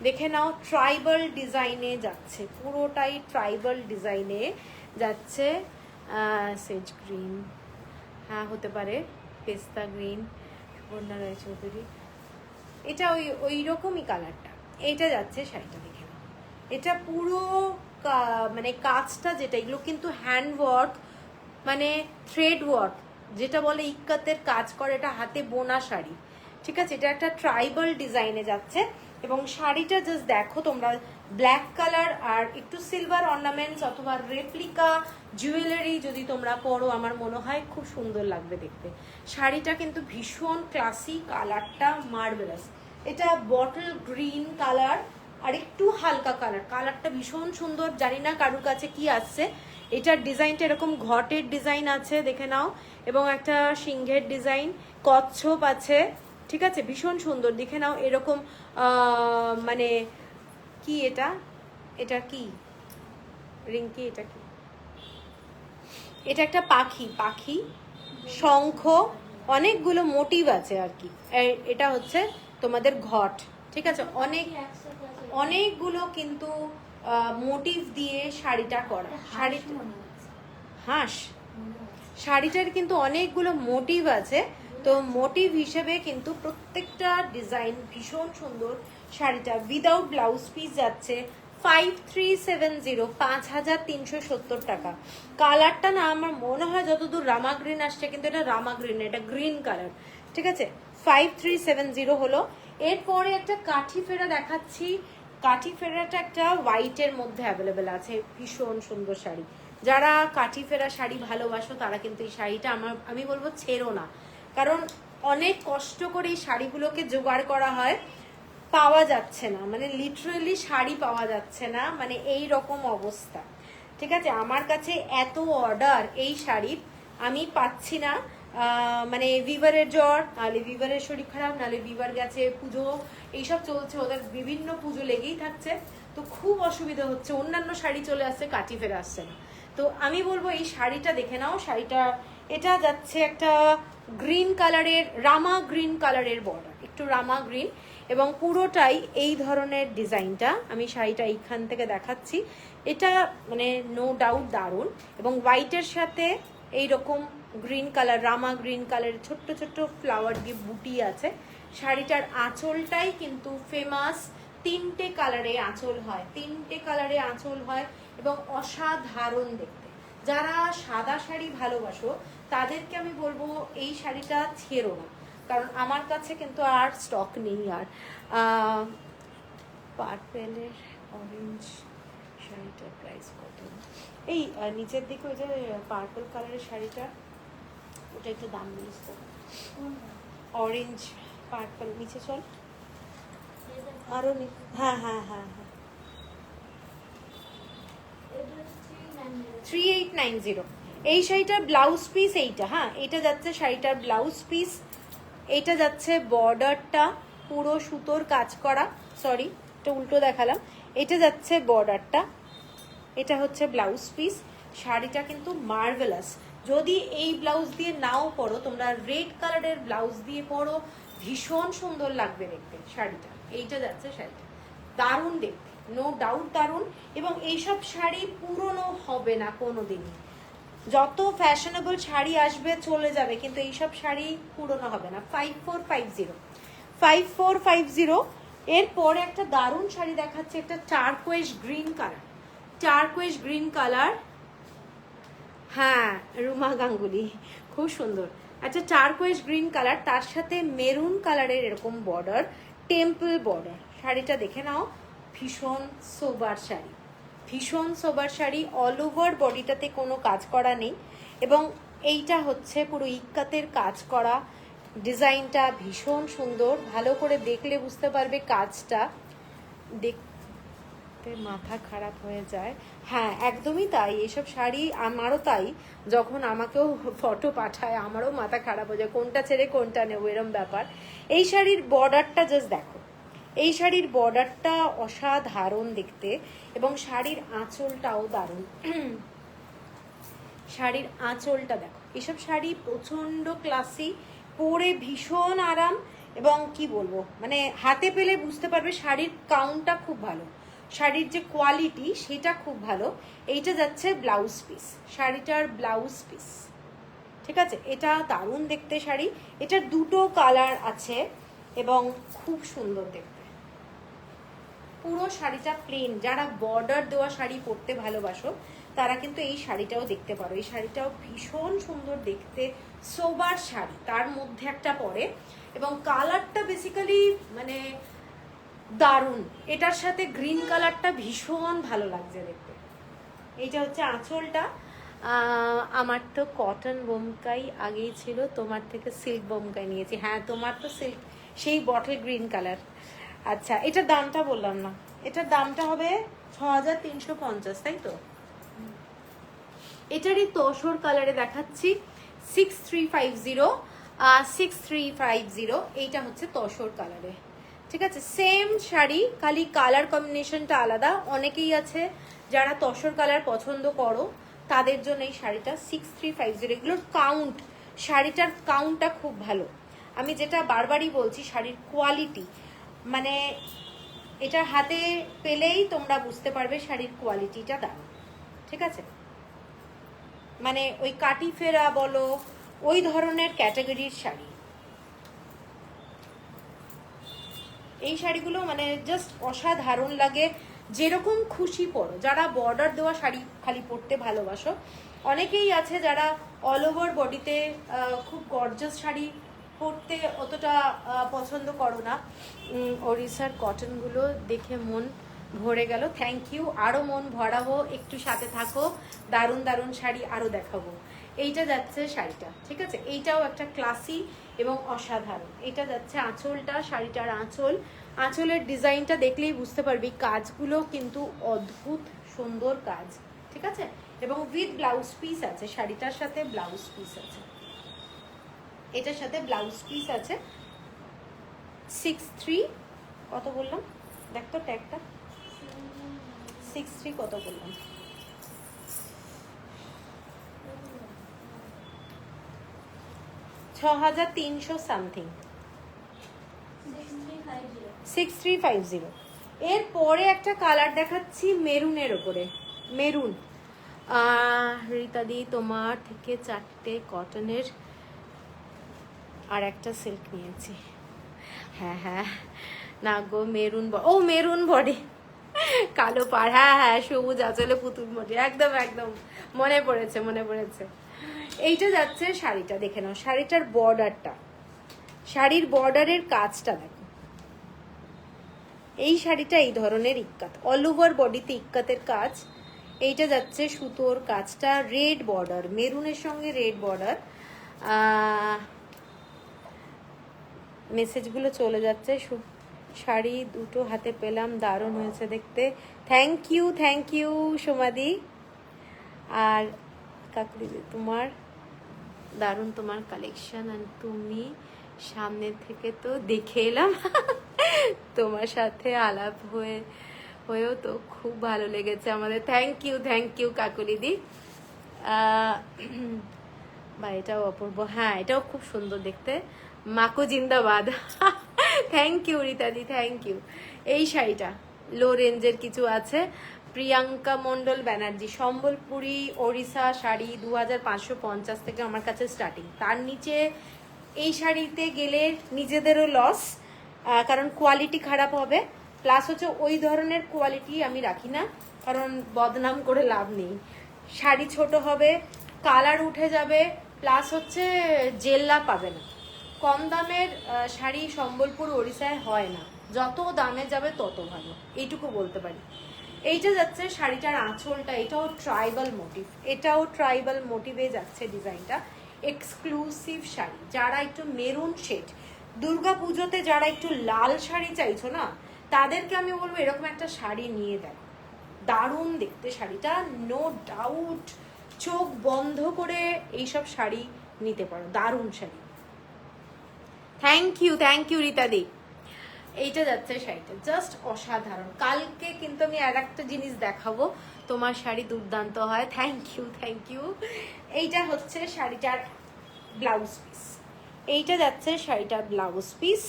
দেখে নাও ট্রাইবাল ডিজাইনে যাচ্ছে, পুরোটাই ট্রাইবাল ডিজাইনে যাচ্ছে। সেজ গ্রিন, হ্যাঁ হতে পারে, পেস্তা গ্রিন, সুবর্ণা রায়চৌধুরী, এটা ওই রকমই কালারটা। এইটা যাচ্ছে শাড়িটা, দেখে নাও এটা পুরো মানে কাজটা যেটা, এগুলো কিন্তু হ্যান্ড ওয়ার্ক, মানে থ্রেড ওয়ার্ক যেটা বলে, ইক্কাতের কাজ করে, এটা হাতে বোনা শাড়ি, ঠিক আছে। এটা একটা ট্রাইবাল ডিজাইনে যাচ্ছে এবং শাড়িটা জাস্ট দেখো তোমরা, ব্ল্যাক কালার আর একটু সিলভার অর্নামেন্টস অথবা রেপ্লিকা জুয়েলারি যদি তোমরা পরো, আমার মনে হয় খুব সুন্দর লাগবে দেখতে। শাড়িটা কিন্তু ভীষণ ক্লাসি, কালারটা মার্ভেলাস। এটা বটল গ্রিন কালার আর একটু হালকা কালার, কালারটা ভীষণ সুন্দর। জানি না কারুর কাছে কি আসছে। এটার ডিজাইনটা এরকম ঘটের ডিজাইন আছে, দেখে নাও, এবং একটা সিংহের ডিজাইন, কচ্ছপ আছে, ঠিক আছে, ভীষণ সুন্দর। দেখে নাও এরকম মানে কি এটা, এটা কি রিঙ্কি, এটা কি, এটা একটা পাখি, পাখি, শঙ্খ, অনেকগুলো মোটিভ আছে আর কি। এটা হচ্ছে তোমাদের ঘট, ঠিক আছে। অনেকগুলো কিন্তু মোটিভ দিয়ে শাড়িটা করা, শাড়ি হাঁস, শাড়িটার কিন্তু অনেকগুলো মোটিভ আছে, তো মোটিভ হিসেবে কিন্তু প্রত্যেকটা ডিজাইন ভীষণ সুন্দর। শাড়িটা উইদাউট ব্লাউজ পিস যাচ্ছে 5370, 5370 টাকা। কালারটা না আমার মনে হয় যতদূর রামা গ্রিন আসছে, কিন্তু এটা রামা গ্রিন, এটা গ্রিন কালার, ঠিক আছে। 5370 হলো। এরপরে একটা কাঠি ফেরা দেখাচ্ছি। কাঠি ফেরাটা একটা হোয়াইটের মধ্যে অ্যাভেলেবেল আছে, ভীষণ সুন্দর শাড়ি। যারা কাঠি ফেরা শাড়ি ভালোবাসো তারা কিন্তু এই শাড়িটা আমি বলবো ছেড়ো না, কারণ অনেক কষ্ট করে এই শাড়িগুলোকে জোগাড় করা হয়, পাওয়া যাচ্ছে না, মানে লিটারালি শাড়ি পাওয়া যাচ্ছে না, মানে এই রকম অবস্থা, ঠিক আছে। আমার কাছে এত অর্ডার এই শাড়ির, আমি পাচ্ছি না। মানে ভিভারের জ্বর, নাহলে ভিভারের শরীর খারাপ, নাহলে ভিভার গেছে, পুজো এইসব চলছে, ওদের বিভিন্ন পুজো লেগেই থাকছে, তো খুব অসুবিধা হচ্ছে। অন্যান্য শাড়ি চলে আসছে, কাঠি ফেরা আসছে না। তো আমি বলবো এই শাড়িটা দেখে নাও। শাড়িটা এটা যাচ্ছে একটা গ্রিন কালারের, রামা গ্রিন কালারের বর্ডার, একটু রামা গ্রিন, এবং পুরোটাই এই ধরনের ডিজাইনটা। আমি শাড়িটা এইখান থেকে দেখাচ্ছি। এটা মানে নো ডাউট দারুণ, এবং হোয়াইটের সাথে এইরকম গ্রিন কালার, রামা গ্রিন কালারের ছোট্ট ছোট্ট ফ্লাওয়ার দিয়ে বুটি আছে। শাড়িটার আঁচলটাই কিন্তু ফেমাস, 3টে কালারে আঁচল হয়, 3টে কালারে আঁচল হয় এবং অসাধারণ দেখতে। যারা সাদা শাড়ি ভালোবাসো তাদেরকে আমি বলবো এই শাড়িটা ছেড়ো না, কারণ আমার কাছে কিন্তু আর স্টক নেই। আর পার্পেলের অরেঞ্জ শাড়িটার প্রাইস কত? এই নিচের দিকে ওই যে পার্পল কালারের শাড়িটা, ওটা একটু দাম বলিস তো। অরেঞ্জ পার্পল, নিচে চল আরো, হ্যাঁ হ্যাঁ হ্যাঁ হ্যাঁ, 3890। এই শাড়িটার ব্লাউজ পিস এইটা, হ্যাঁ এটা যাচ্ছে শাড়িটার ব্লাউজ পিস। এইটা যাচ্ছে বর্ডারটা পুরো সুতোর কাজ করা, সরি এটা উল্টো দেখালাম, এটা যাচ্ছে বর্ডারটা, এটা হচ্ছে ব্লাউজ পিস। শাড়িটা কিন্তু মার্ভেলাস। যদি এই ব্লাউজ দিয়ে নাও পরো, তোমরা রেড কালারের ব্লাউজ দিয়ে পরো, ভীষণ সুন্দর লাগবে দেখতে শাড়িটা। এইটা যাচ্ছে শাড়িটা, দারুণ দেখতে, নো ডাউট দারুণ। এবং এইসব শাড়ি পুরনো হবে না কোনোদিনই। যত ফ্যাশনেবল শাড়ি আসবে চলে যাবে, কিন্তু এইসব শাড়ি পুরনো হবে না। 5450। এরপরে একটা দারুণ শাড়ি দেখাচ্ছে, একটা turquoise green colour, turquoise green colour, হ্যাঁ রুমা গাঙ্গুলি, খুব সুন্দর। আচ্ছা টারকোয়েজ গ্রিন কালার, তার সাথে মেরুন কালারের এরকম বর্ডার, টেম্পল বর্ডার। শাড়িটা দেখে নাও, ভীষণ সোবার শাড়ি, ভীষণ সোবার শাড়ি। অল ওভার বডিটাতে কোনো কাজ করা নেই, এবং এইটা হচ্ছে পুরো ইক্কাতের কাজ করা। ডিজাইনটা ভীষণ সুন্দর, ভালো করে দেখলে বুঝতে পারবে কাজটা, দেখতে মাথা খারাপ হয়ে যায়। হ্যাঁ একদমই তাই, এসব শাড়ি আমারও তাই, যখন আমাকেও ফটো পাঠায় আমারও মাথা খারাপ হয়ে যায়, কোনটা ছেড়ে কোনটা নেবো এরম ব্যাপার। এই শাড়ির বর্ডারটা জাস্ট দেখো, এই শাড়ির বর্ডারটা অসাধারণ দেখতে, এবং শাড়ির আঁচলটাও দারুণ। শাড়ির আঁচলটা দেখো, এসব শাড়ি প্রচণ্ড ক্লাসি, পরে ভীষণ আরাম, এবং কি বলবো, মানে হাতে পেলে বুঝতে পারবে শাড়ির কাউন্টটা খুব ভালো, শাড়ির যে কোয়ালিটি সেটা খুব ভালো। এইটা যাচ্ছে ব্লাউজ পিস, শাড়িটার ব্লাউজ পিস, ঠিক আছে। এটা দারুণ দেখতে শাড়ি, এটার দুটো কালার আছে এবং খুব সুন্দর দেখতে। পুরো শাড়িটা প্লেন, যারা বর্ডার দেওয়া শাড়ি পরতে ভালোবাসো তারা কিন্তু এই শাড়িটাও দেখতে পারো। এই শাড়িটাও ভীষণ সুন্দর দেখতে, সোবার শাড়ি, তার মধ্যে একটা পরে, এবং কালারটা বেসিক্যালি মানে দারুণ। এটার সাথে গ্রিন কালারটা ভীষণ ভালো লাগছে দেখতে। এইটা হচ্ছে আঁচলটা। আমার তো কটন বোমকাই আগেই ছিল, তোমার থেকে সিল্ক বোমকাই নিয়েছি। হ্যাঁ, তোমার তো সিল্ক, সেই বটল গ্রিন কালার। আচ্ছা, এটার দামটা বললাম না, এটার দামটা হবে 6350, তাই তো? এটারই তসর কালারে দেখাচ্ছি 6350, 6350। এইটা হচ্ছে তসর কালারে, ঠিক আছে? সেম শাড়ি, খালি কালার কম্বিনেশনটা আলাদা। অনেকেই আছে যারা তসর কালার পছন্দ করো, তাদের জন্য এই শাড়িটা 6350। এগুলোর কাউন্ট, শাড়িটার কাউন্টটা খুব ভালো। আমি যেটা বারবারই বলছি, শাড়ির কোয়ালিটি, মানে এটা হাতে পেলেই তোমরা বুঝতে পারবে শাড়ির কোয়ালিটিটা দারুণ, ঠিক আছে? মানে ওই কাটি ফেরা বলো, ওই ধরনের ক্যাটাগরির শাড়ি এই শাড়িগুলো, মানে জাস্ট অসাধারণ লাগে। যেরকম খুশি পরো, যারা বর্ডার দেওয়া শাড়ি খালি পরতে ভালোবাসো, অনেকেই আছে যারা অল ওভার বডিতে খুব গর্জাস শাড়ি পরতে অতটা পছন্দ করো না। ওড়িশার কটনগুলো দেখে মন ভরে গেল, থ্যাংক ইউ। আরও মন ভরাবো, একটু সাথে থাকো, দারুণ দারুণ শাড়ি আরও দেখাবো। এইটা যাচ্ছে শাড়িটা, ঠিক আছে? এইটাও একটা ক্লাসি এবং অসাধারণ। এটা যাচ্ছে আঁচলটা, শাড়িটার আঁচল, আঁচলের ডিজাইনটা দেখলেই বুঝতে পারবি, কাজগুলো কিন্তু অদ্ভুত সুন্দর কাজ, ঠিক আছে? এবং উইথ ব্লাউজ পিস আছে, শাড়িটার সাথে ব্লাউজ পিস আছে, এটার সাথে ব্লাউজ পিস আছে। 63 কত বললাম দেখ তো ট্যাগটা, 63 কত বললাম? 6300 সামথিং, 6350। এর পরে একটা কালার দেখাচ্ছি মেরুনের ওপরে, মেরুন। রীতাদি তোমার থেকে 4টে কটনের আর একটা সিল্ক নিয়েছি। হ্যাঁ হ্যাঁ, না গো মেরুন, ও মেরুন বডি, কালো পাড়, হ্যাঁ হ্যাঁ, সবুজ আঁচলে পুতুল মডি, একদম একদম মনে পড়েছে, মনে পড়েছে। এইটা যাচ্ছে শাড়িটা, দেখে নাও শাড়িটার বর্ডারটা, শাড়ির বর্ডারের কাজটা দেখো। এই শাড়িটা এই ধরনের ইক্কাত, অল ওভার বডিতে ইক্কাতের কাজ। এইটা যাচ্ছে সুতোর কাজটা, রেড বর্ডার, মেরুনের সঙ্গে রেড বর্ডার। মেসেজগুলো চলে যাচ্ছে। শাড়ি দুটো হাতে পেলাম, দারুণ হয়েছে দেখতে, থ্যাংক ইউ সোমাদি। আর কাকুলি তোমার দারুণ, তোমার কালেকশন, আর তুমি সামনে থেকে তো দেখে এলাম, তোমার সাথে আলাপ হয়েও তো খুব ভালো লেগেছে আমাদের। থ্যাংক ইউ কাকুলিদি। বা এটাও অপূর্ব, হ্যাঁ এটাও খুব সুন্দর দেখতে, মাকো জিন্দাবাদ। থ্যাংক ইউ রীতাদি, থ্যাংক ইউ। এই শাড়িটা লো রেঞ্জের কিছু আছে, প্রিয়াঙ্কা মণ্ডল ব্যানার্জি, সম্বলপুরি ওড়িশা শাড়ি 2550 থেকে আমার কাছে স্টার্টিং। তার নিচে এই শাড়িতে গেলে নিজেদেরও লস, কারণ কোয়ালিটি খারাপ হবে, প্লাস হচ্ছে ওই ধরনের কোয়ালিটি আমি রাখি না, কারণ বদনাম করে লাভ নেই। শাড়ি ছোট হবে, কালার উঠে যাবে, প্লাস হচ্ছে জেল্লা পাবে না। কম দামের শাড়ি সম্বলপুর ওড়িশায় হয় না, যত দামে যাবে তত ভালো, এইটুকু বলতে পারি। এইটা যাচ্ছে শাড়িটার আঁচলটা, এটাও ট্রাইবাল মোটিভ, এটাও ট্রাইবাল মোটিভে যাচ্ছে ডিজাইনটা। এক্সক্লুসিভ শাড়ি, যারা একটু মেরুন শেড, দুর্গা পুজোতে যারা একটু লাল শাড়ি চাইছো না, তাদেরকে আমি বলবো এরকম একটা শাড়ি নিয়ে দেখো, দারুণ দেখতে শাড়িটা, নো ডাউট। চোখ বন্ধ করে এইসব শাড়ি নিতে পারো, দারুণ শাড়ি। Thank you রীতাদি। এইটা যাচ্ছে শাড়িটা, জাস্ট অসাধারণ। কালকে কিন্তু আমি আর একটা জিনিস দেখাবো, তোমার শাড়ি দুর্দান্ত হয়। Thank you. এইটা হচ্ছে শাড়িটার ব্লাউজ পিস, এইটা যাচ্ছে শাড়িটার ব্লাউজ পিস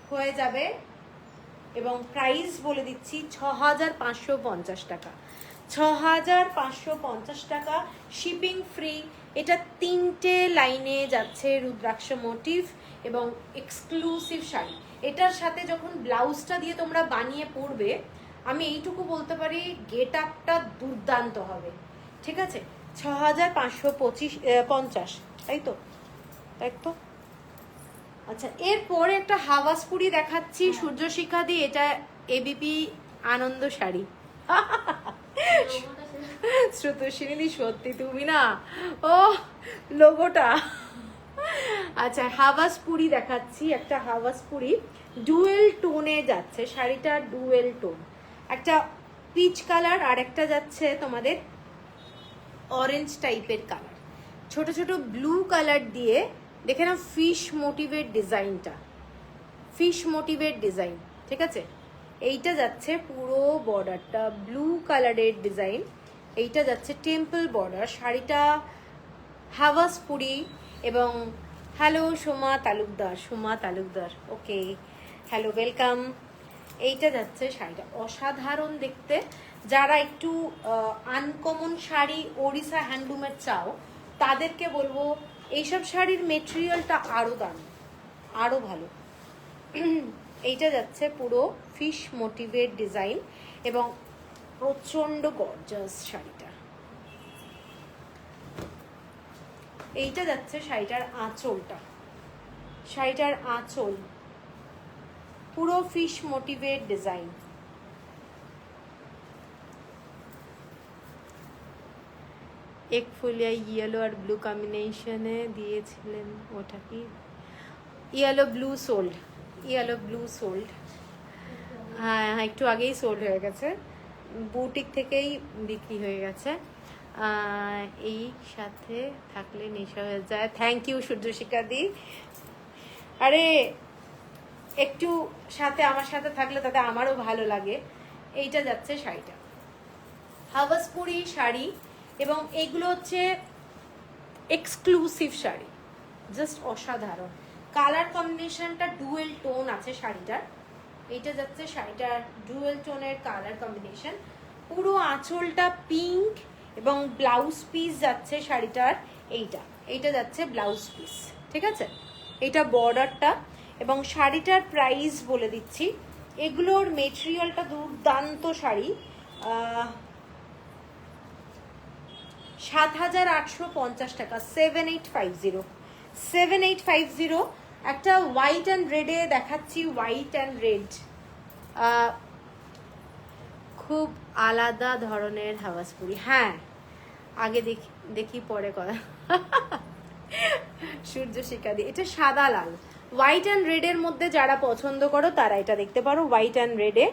হয়ে যাবে, এবং প্রাইস বলে দিচ্ছি 6550 টাকা। 6550 টাকা, শিপিং ফ্রি। এটা 3টে লাইনে যাচ্ছে রুদ্রাক্ষ মোটিভ এবং এক্সক্লুসিভ শাড়ি। এটার সাথে যখন ব্লাউজটা দিয়ে তোমরা বানিয়ে পরবে, আমি এইটুকু বলতে পারি গেট আপটা দুর্দান্ত হবে। ঠিক আছে, 6550, তাই তো? আচ্ছা, এরপরে একটা হাওয়াসপুরি দেখাচ্ছি সূর্যশিখা দিয়ে। এটা এবিপি আনন্দ শাড়ি। শ্রুতশ্রীনিধি, সত্যি তুমি না, ও লোগোটা। আচ্ছা, হাওয়াসপুরি দেখাচ্ছি। একটা হাওয়াসপুরি ডুয়েল টোনে যাচ্ছে শাড়িটা, ডুয়েল টোন। একটা পিচ কালার আর একটা যাচ্ছে তোমাদের অরেঞ্জ টাইপের কালার, ছোট ছোট ব্লু কালার দিয়ে। দেখে নাও ফিশ মোটিভের ডিজাইনটা, ফিশ মোটিভের ডিজাইন। ঠিক আছে, এইটা যাচ্ছে পুরো বর্ডারটা ব্লু কালারের ডিজাইন। এইটা যাচ্ছে টেম্পল বর্ডার। শাড়িটা হাওয়াসপুরি এবং হ্যালো সোমা তালুকদার, সোমা তালুকদার, ওকে, হ্যালো, ওয়েলকাম। এইটা যাচ্ছে শাড়িটা অসাধারণ দেখতে। যারা একটু আনকমন শাড়ি ওড়িশা হ্যান্ডলুমের চাও, তাদেরকে বলবো এইসব শাড়ির মেটেরিয়ালটা আরও দামি, আরও ভালো। এইটা যাচ্ছে পুরো ফিশ মোটিভের ডিজাইন এবং প্রচন্ড গর্জাস শাড়িটা। এইটা যাচ্ছে শাড়িটার আঁচলটা, শাড়িটার আঁচল পুরো ফিশ মোটিভের ডিজাইন। এক ফুলিয়া ইয়েলো আর ব্লু কম্বিনেশনে দিয়েছিলেন, ওটা কি? Yellow blue sold, yellow blue sold. হ্যাঁ, একটু আগেই সোল্ড হয়ে গেছে, বুটিক থেকেই বিক্রি হয়ে গেছে। এই সাথে থাকলে নেশা হয়ে যায়। থ্যাংক ইউ সূর্যশিখা দি। আরে একটু সাথে আমার সাথে থাকলে তাতে আমারও ভালো লাগে। এইটা যাচ্ছে শাড়িটা হাওয়াসপুরি শাড়ি এবং এইগুলো হচ্ছে এক্সক্লুসিভ শাড়ি, জাস্ট অসাধারণ। কালার কম্বিনেশনটা ডুয়েল টোন আছে শাড়িটার। এইটা যাচ্ছে শাড়িটার ডুয়েল টোনের কালার কম্বিনেশন। পুরো আঁচলটা পিঙ্ক এবং ব্লাউজ পিস যাচ্ছে শাড়িটার এইটা যাচ্ছে ব্লাউজ পিস। ঠিক আছে, এইটা বর্ডারটা এবং শাড়িটার প্রাইস বলে দিচ্ছি। এগুলোর মেটেরিয়ালটা দুর্দান্ত শাড়ি। 7850 টাকা, 7850, 7850। একটা হোয়াইট অ্যান্ড রেডে দেখাচ্ছি, হোয়াইট অ্যান্ড রেড, খুব আলাদা ধরনের হাওয়াসপুরি। হ্যাঁ, আগে দেখি পরে কথা। সূর্যশিখা দি, এটা সাদা লাল, হোয়াইট অ্যান্ড রেডের মধ্যে যারা পছন্দ করো তারা এটা দেখতে পারো। হোয়াইট অ্যান্ড রেডে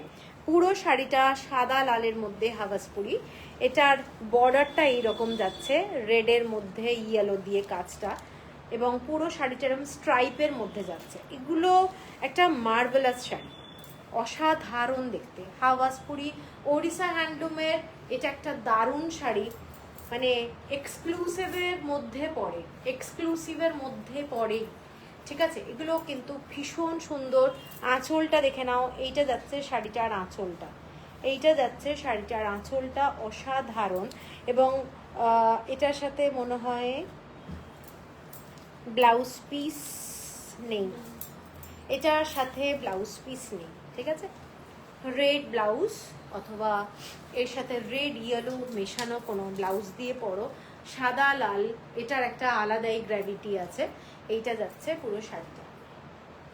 পুরো শাড়িটা সাদা লালের মধ্যে হাওয়াসপুরি। এটার বর্ডারটা এইরকম যাচ্ছে, রেডের মধ্যে ইয়েলো দিয়ে কাজটা, এবং পুরো শাড়িটা এরকম স্ট্রাইপের মধ্যে যাচ্ছে। এগুলো একটা মার্ভেলাস শাড়ি, অসাধারণ দেখতে। হাওয়াসপুরি ওড়িশা হ্যান্ডলুমের এটা একটা দারুণ শাড়ি, মানে এক্সক্লুসিভের মধ্যে পড়ে, এক্সক্লুসিভের মধ্যে পড়ে। ঠিক আছে, এগুলো কিন্তু ভীষণ সুন্দর। আঁচলটা দেখে নাও, এইটা যাচ্ছে শাড়িটার আঁচলটা, এইটা যাচ্ছে শাড়িটার আঁচলটা অসাধারণ। এবং এটার সাথে মনে হয় ব্লাউজ পিস নেই, এটার সাথে ব্লাউজ পিস নেই। ঠিক আছে, রেড ব্লাউজ অথবা এর সাথে রেড ইয়েলো মেশানো কোনো ব্লাউজ দিয়ে পরো, সাদা লাল, এটার একটা আলাদাই গ্র্যাভিটি আছে। এইটা যাচ্ছে পুরো শাড়িটা।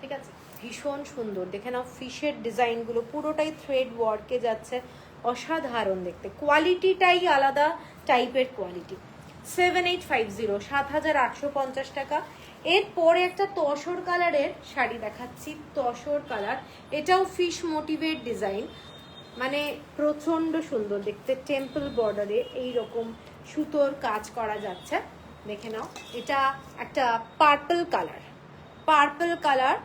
ঠিক আছে, ভীষণ সুন্দর। দেখে নাও ফিশের ডিজাইনগুলো পুরোটাই থ্রেড ওয়ার্কে যাচ্ছে, অসাধারণ দেখতে। কোয়ালিটিটাই আলাদা টাইপের কোয়ালিটি। 7850, 7850 টাকা। এরপরে একটা তসর কালারের শাড়ি দেখাচ্ছি, তসর কালার। এটাও ফিশ মোটিভের ডিজাইন, মানে প্রচন্ড সুন্দর দেখতে। টেম্পল বর্ডারে এইরকম সুতোর কাজ করা যাচ্ছে, দেখে নাও। এটা একটা purple colour, purple colour.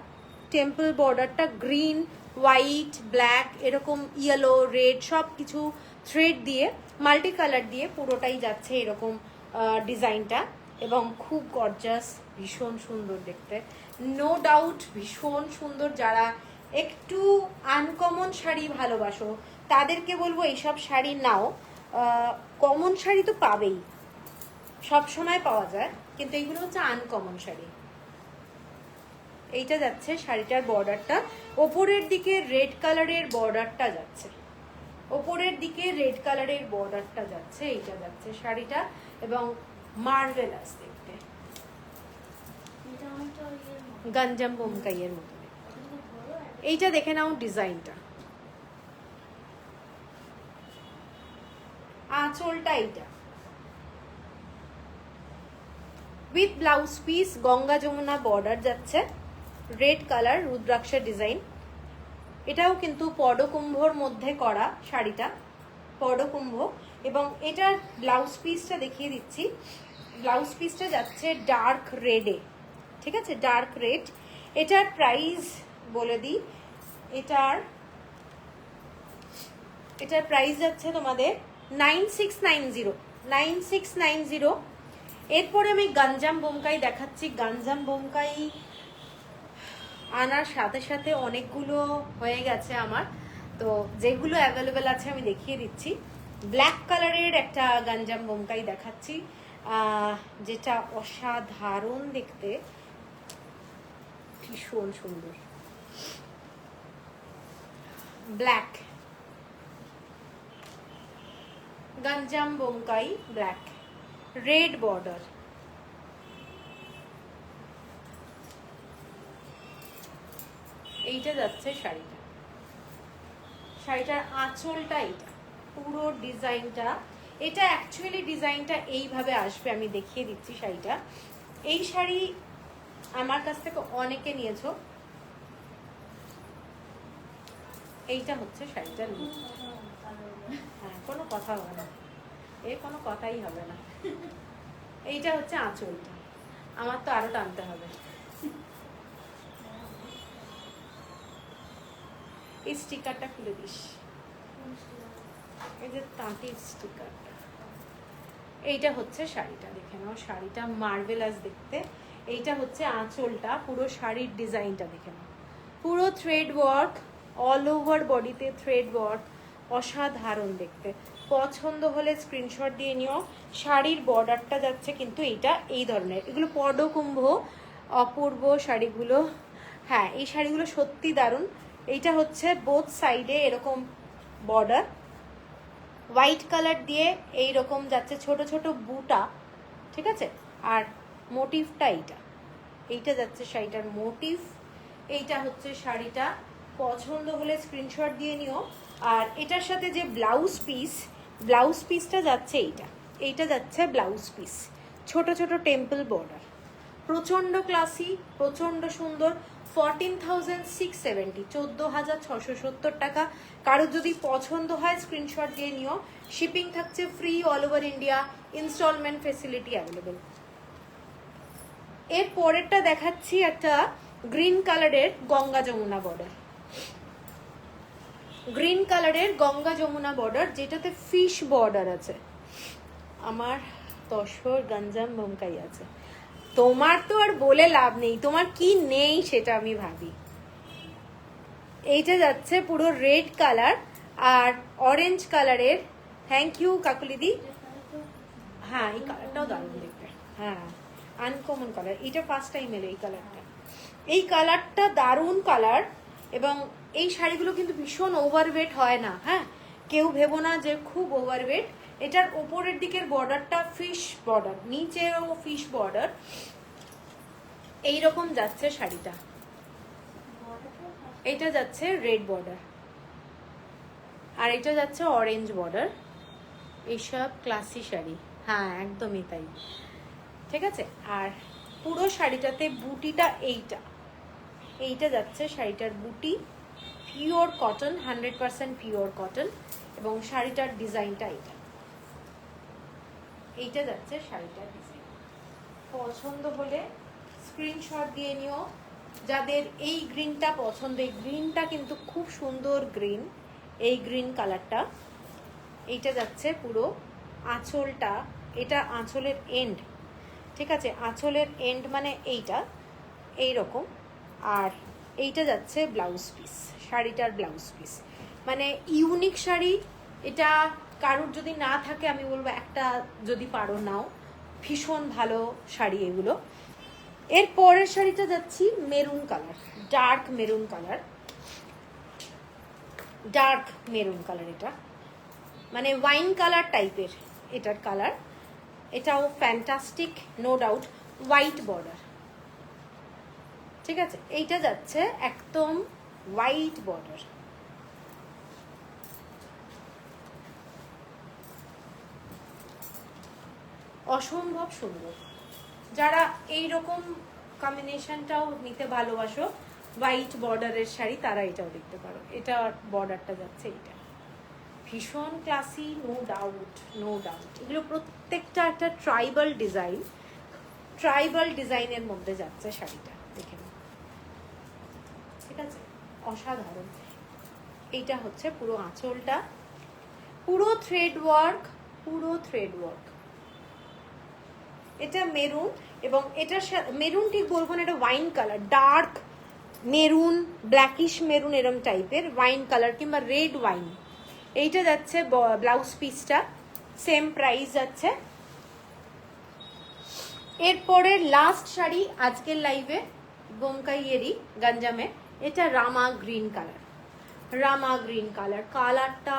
Temple বর্ডারটা গ্রিন, হোয়াইট, ব্ল্যাক, এরকম ইয়েলো, রেড সব কিছু থ্রেড দিয়ে মাল্টি কালার দিয়ে পুরোটাই যাচ্ছে এরকম ডিজাইনটা, এবং খুব গর্জাস, ভীষণ সুন্দর দেখতে। নো ডাউট ভীষণ সুন্দর। যারা একটু আনকমন শাড়ি ভালোবাসো তাদেরকে বলবো এইসব শাড়ি নাও। কমন শাড়ি তো পাবেই, সব সময় পাওয়া যায়, কিন্তু এইগুলো হচ্ছে আনকমন শাড়ি। এইটা যাচ্ছে শাড়িটার বর্ডারটা, ওপরের দিকে রেড কালারের বর্ডারটা যাচ্ছে, ওপরের দিকে রেড কালারের বর্ডারটা যাচ্ছে, এইটা যাচ্ছে শাড়িটা, এবং মার্ভেলাস দেখতে, গঞ্জাম বোমকাইয়ের মতো। এইটা দেখে নাও ডিজাইনটা, আঁচলটা এইটা with blouse piece, Ganga Jamuna border যাচ্ছে, রেড কালার রুদ্রাক্ষের ডিজাইন। এটাও কিন্তু পডকুম্ভর মধ্যে করা শাড়িটা, পডকুম্ভ। এবং এটার ব্লাউজ পিসটা দেখিয়ে দিচ্ছি, ব্লাউজ পিসটা যাচ্ছে ডার্ক রেডে, ঠিক আছে, ডার্ক রেড। এটার প্রাইস বলে দিই, এটার প্রাইস যাচ্ছে তোমাদের 9690, 9690। এরপরে আমি গঞ্জাম বোমকাই দেখাচ্ছি। গঞ্জাম বোমকাই আনার সাথে সাথে অনেকগুলো হয়ে গেছে আমার, তো যেগুলো অ্যাভেলেবেল আছে আমি দেখিয়ে দিচ্ছি। ব্ল্যাক কালারের একটা গঞ্জাম বোমকাই দেখাচ্ছি, যেটা অসাধারণ দেখতে, ভীষণ সুন্দর। Black Ganjam Bomkai, black, red border. এইটা যাচ্ছে শাড়িটা, শাড়িটার আঁচলটা এইটা, পুরো ডিজাইনটা। এটা অ্যাকচুয়ালি ডিজাইনটা এইভাবে আসবে, আমি দেখিয়ে দিচ্ছি শাড়িটা। এই শাড়ি আমার কাছ থেকে অনেকে নিয়েছো। এইটা হচ্ছে শাড়িটার লুক। হ্যাঁ, কোনো কথা হবে না, এর কোনো কথাই হবে না। এইটা হচ্ছে আঁচলটা, আমার তো আরো টানতে হবে। এই স্টিকারটা খুলে দিস, এই যে তাঁতির স্টিকারটা। এইটা হচ্ছে শাড়িটা, দেখে নাও, শাড়িটা মার্ভেলাস দেখতে। এইটা হচ্ছে আঁচলটা, পুরো শাড়ির ডিজাইনটা দেখে নাও, পুরো থ্রেড ওয়ার্ক, অল ওভার বডিতে থ্রেড ওয়ার্ক, অসাধারণ দেখতে। পছন্দ হলে স্ক্রিনশট দিয়ে নিও। শাড়ির বর্ডারটা যাচ্ছে কিন্তু এইটা এই ধরনের, এগুলো পডকুম্ভ, অপূর্ব শাড়িগুলো। হ্যাঁ, এই শাড়িগুলো সত্যি দারুণ। এইটা হচ্ছে বোথ সাইডে এরকম বর্ডার, হোয়াইট কালার দিয়ে এইরকম যাচ্ছে, ছোট ছোট বুটা, ঠিক আছে। আর মোটিভটা এইটা যাচ্ছে শাড়িটার মোটিভ। এইটা হচ্ছে শাড়িটা, পছন্দ হলে স্ক্রিনশট দিয়ে নিও। আর এটার সাথে যে ব্লাউজ পিসটা যাচ্ছে এইটা যাচ্ছে ব্লাউজ পিস, ছোট ছোট টেম্পল বর্ডার, প্রচণ্ড ক্লাসি, প্রচণ্ড সুন্দর। 14,670, 14,670 টাকা। কারো যদি পছন্দ হয় স্ক্রিনশট দিয়ে নিও। শিপিং থাকছে free, all over India, instalment facility available. এর পরেরটা দেখাচ্ছি একটা গ্রিন কালারের গঙ্গা যমুনা বর্ডার, গ্রিন কালারের গঙ্গা যমুনা বর্ডার, যেটাতে ফিশ বর্ডার আছে। আমার তসর গঞ্জাম বোমকাই আছে, তোমার তো আর বলে লাভ নেই, তোমার কি নেই সেটা আমি ভাবি। এইটা যাচ্ছে পুরো রেড কালার আর অরেঞ্জ কালারের। থ্যাংক ইউ কাকুলিদি। হ্যাঁ, এই কালারটাও দারুণ দেখতে, হ্যাঁ, আনকমন কালার। এটা ফার্স্ট টাইম এলো এই কালারটা, এই কালারটা দারুণ কালার। এবং এই শাড়িগুলো কিন্তু ভীষণ ওভারওয়েট হয় না, হ্যাঁ, কেউ ভেবো না যে খুব ওভারওয়েট। এটার ওপরের দিকের বর্ডারটা ফিশ বর্ডার, নিচেও ফিশ বর্ডার, এইরকম যাচ্ছে শাড়িটা। এটা যাচ্ছে রেড বর্ডার আর এটা যাচ্ছে অরেঞ্জ বর্ডার। এইসব ক্লাসি শাড়ি, হ্যাঁ একদমই তাই, ঠিক আছে। আর পুরো শাড়িটাতে বুটিটা এইটা যাচ্ছে শাড়িটার বুটি, পিওর কটন, 100% পিওর কটন। এবং শাড়িটার ডিজাইনটা এইটা যাচ্ছে শাড়িটার ডিজাইন। পছন্দ হলে স্ক্রিনশট দিয়ে নিও। যাদের এই গ্রিনটা পছন্দ, এই গ্রিনটা কিন্তু খুব সুন্দর গ্রিন, এই গ্রিন কালারটা। এইটা যাচ্ছে পুরো আঁচলটা, এটা আঁচলের এন্ড, ঠিক আছে, আঁচলের এন্ড মানে এইটা এইরকম। আর এইটা যাচ্ছে ব্লাউজ পিস, শাড়িটার ব্লাউজ পিস, মানে ইউনিক শাড়ি। এটা কারুর যদি না থাকে আমি বলবো একটা যদি পারো নাও, ভীষণ ভালো শাড়ি এগুলো। এর পরের শাড়িটা যাচ্ছি maroon colour, dark maroon colour, dark maroon colour, এটা মানে ওয়াইন কালার টাইপের এটার কালার। এটাও fantastic, no doubt, white border, ঠিক আছে। এইটা যাচ্ছে একদম হোয়াইট বর্ডার, অসম্ভব সুন্দর। যারা এই রকম কম্বিনেশনটাও নিতে ভালোবাসো, হোয়াইট বর্ডারের শাড়ি, তারা এটাও দেখতে পারো। এটা বর্ডারটা যাচ্ছে এইটা, ভীষণ classy, no doubt, no doubt. এগুলো প্রত্যেকটা একটা ট্রাইবাল ডিজাইন, ট্রাইবাল ডিজাইনের মধ্যে যাচ্ছে শাড়িটা, দেখে নাও, ঠিক আছে, অসাধারণ। এইটা হচ্ছে পুরো আঁচলটা, পুরো থ্রেড ওয়ার্ক, পুরো থ্রেড ওয়ার্ক। এটা মেরুন, এবং এটার মেরুন ঠিক বলবো না, এটা wine colour, dark maroon, blackish maroon এরম টাইপের ওয়াইন কালার কিংবা রেড ওয়াইন। এইটা যাচ্ছে ব্লাউজ পিসটা, সেম প্রাইস যাচ্ছে। এরপরে লাস্ট শাড়ি আজকের লাইভে, বোমকাইয়েরই গঞ্জামে, এটা রামা গ্রিন কালার, রামা গ্রিন কালার, কালারটা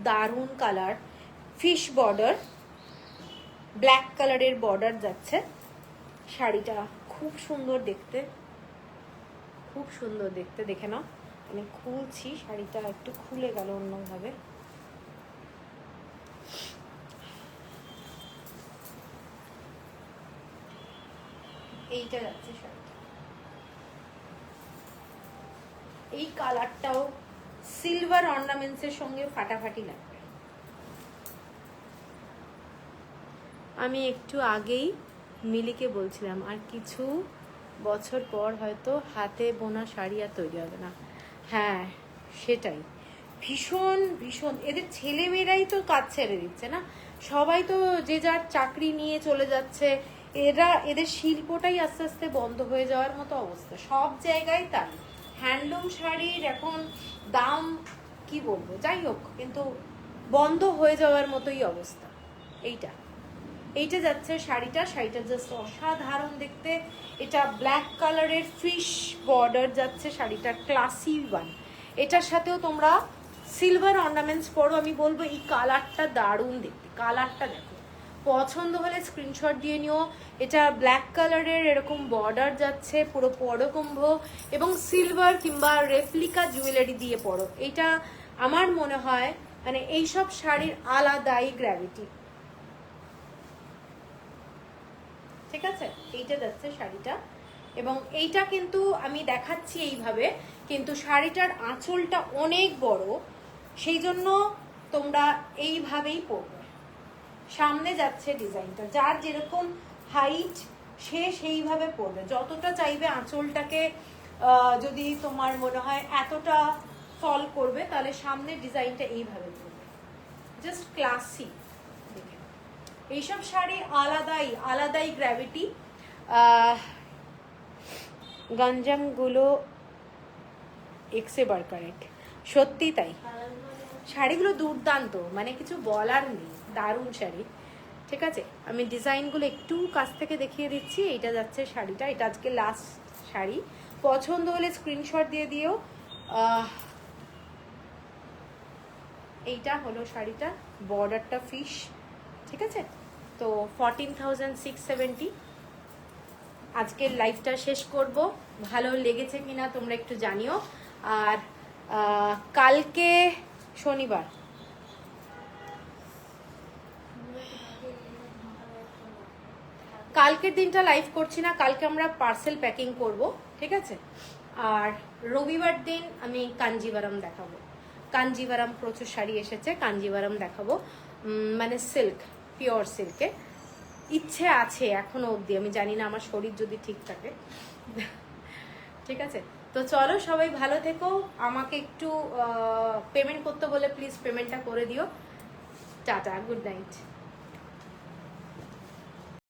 দারুণ কালার, ফিশ বর্ডার, ব্ল্যাক কালারের বর্ডার যাচ্ছে। শাড়িটা খুব সুন্দর দেখতে, খুব সুন্দর দেখতে, দেখে নাও। আমি খুলছি, শাড়িটা একটু খুলে গেল অন্যভাবে। এইটা যাচ্ছে শাড়িটা, এই কালারটাও সিলভার অর্নামেন্টসের সঙ্গে ফাটাফাটি লাগবে। আমি একটু আগেই মিলিকে বলছিলাম আর কিছু বছর পর হয়তো হাতে বোনা শাড়ি আর তৈরি হবে না। হ্যাঁ সেটাই, ভীষণ ভীষণ, এদের ছেলেমেয়েরাই তো কাজ ছেড়ে দিচ্ছে না, সবাই তো যে যার চাকরি নিয়ে চলে যাচ্ছে, এদের শিল্পটাই আস্তে আস্তে বন্ধ হয়ে যাওয়ার মতো অবস্থা, সব জায়গায় তাই। হ্যান্ডলুম শাড়ির এখন দাম কি বলবো, যাই হোক, কিন্তু বন্ধ হয়ে যাওয়ার মতোই অবস্থা। এইটা যাচ্ছে শাড়িটা, শাড়িটা জাস্ট অসাধারণ দেখতে। এটা ব্ল্যাক কালারের ফিশ বর্ডার যাচ্ছে, শাড়িটা ক্লাসি ওয়ান। এটার সাথেও তোমরা সিলভার অর্নামেন্টস পরো, আমি বলবো এই কালারটা দারুণ দেখতে, কালারটা দেখো, পছন্দ হলে স্ক্রিনশট দিয়ে নিও। এটা ব্ল্যাক কালারের এরকম বর্ডার যাচ্ছে, পুরো পরকুম্ভ, এবং সিলভার কিংবা রেপ্লিকা জুয়েলারি দিয়ে পরো। এটা আমার মনে হয় মানে এইসব শাড়ির আলাদাই গ্র্যাভিটি, ঠিক আছে। এইটা যাচ্ছে শাড়িটা, এবং এইটা কিন্তু আমি দেখাচ্ছি এইভাবে, কিন্তু শাড়িটার আঁচলটা অনেক বড়, সেই জন্য তোমরা এইভাবেই পরবে। সামনে যাচ্ছে ডিজাইনটা, যার যেরকম হাইট সে সেইভাবে পরবে, যতটা চাইবে আঁচলটাকে যদি তোমার মনে হয় এতটা ফল করবে, তাহলে সামনের ডিজাইনটা এইভাবে পরবে, জাস্ট ক্লাসি। এইসব শাড়ি আলাদাই আলাদাই গ্র্যাভিটি। গঞ্জামগুলো এক্সে বার কারেক্ট, সত্যি তাই, শাড়িগুলো দুর্দান্ত, মানে কিছু বলার নেই, দারুণ শাড়ি, ঠিক আছে। আমি ডিজাইনগুলো একটু কাছ থেকে দেখিয়ে দিচ্ছি। এইটা যাচ্ছে শাড়িটা, এটা আজকে লাস্ট শাড়ি, পছন্দ হলে স্ক্রিনশট দিয়ে দিও। এইটা হলো শাড়িটা, বর্ডারটা ফিশ, ঠিক আছে। তো 14,670। আজকের লাইভটা শেষ করব, ভালো লেগেছে কিনা তোমরা একটু জানিও। আর কালকে শনিবার, কালকের দিনটা লাইভ করছি না, কালকে আমরা পার্সেল প্যাকিং করব, ঠিক আছে। আর রবিবার দিন আমি কাঞ্জিভারাম দেখাবো, কাঞ্জিভারাম প্রচুর শাড়ি এসেছে, কাঞ্জিভারাম দেখাবো, মানে সিল্ক, পিওর সিল্কে। ইচ্ছে আছে এখনো অবধি, আমি জানি না আমার শরীর যদি ঠিক থাকে, ঠিক আছে। তো চলো সবাই ভালো থেকো, আমাকে একটু পেমেন্ট করতে বলে প্লিজ পেমেন্টটা করে দিও। Tata, good night.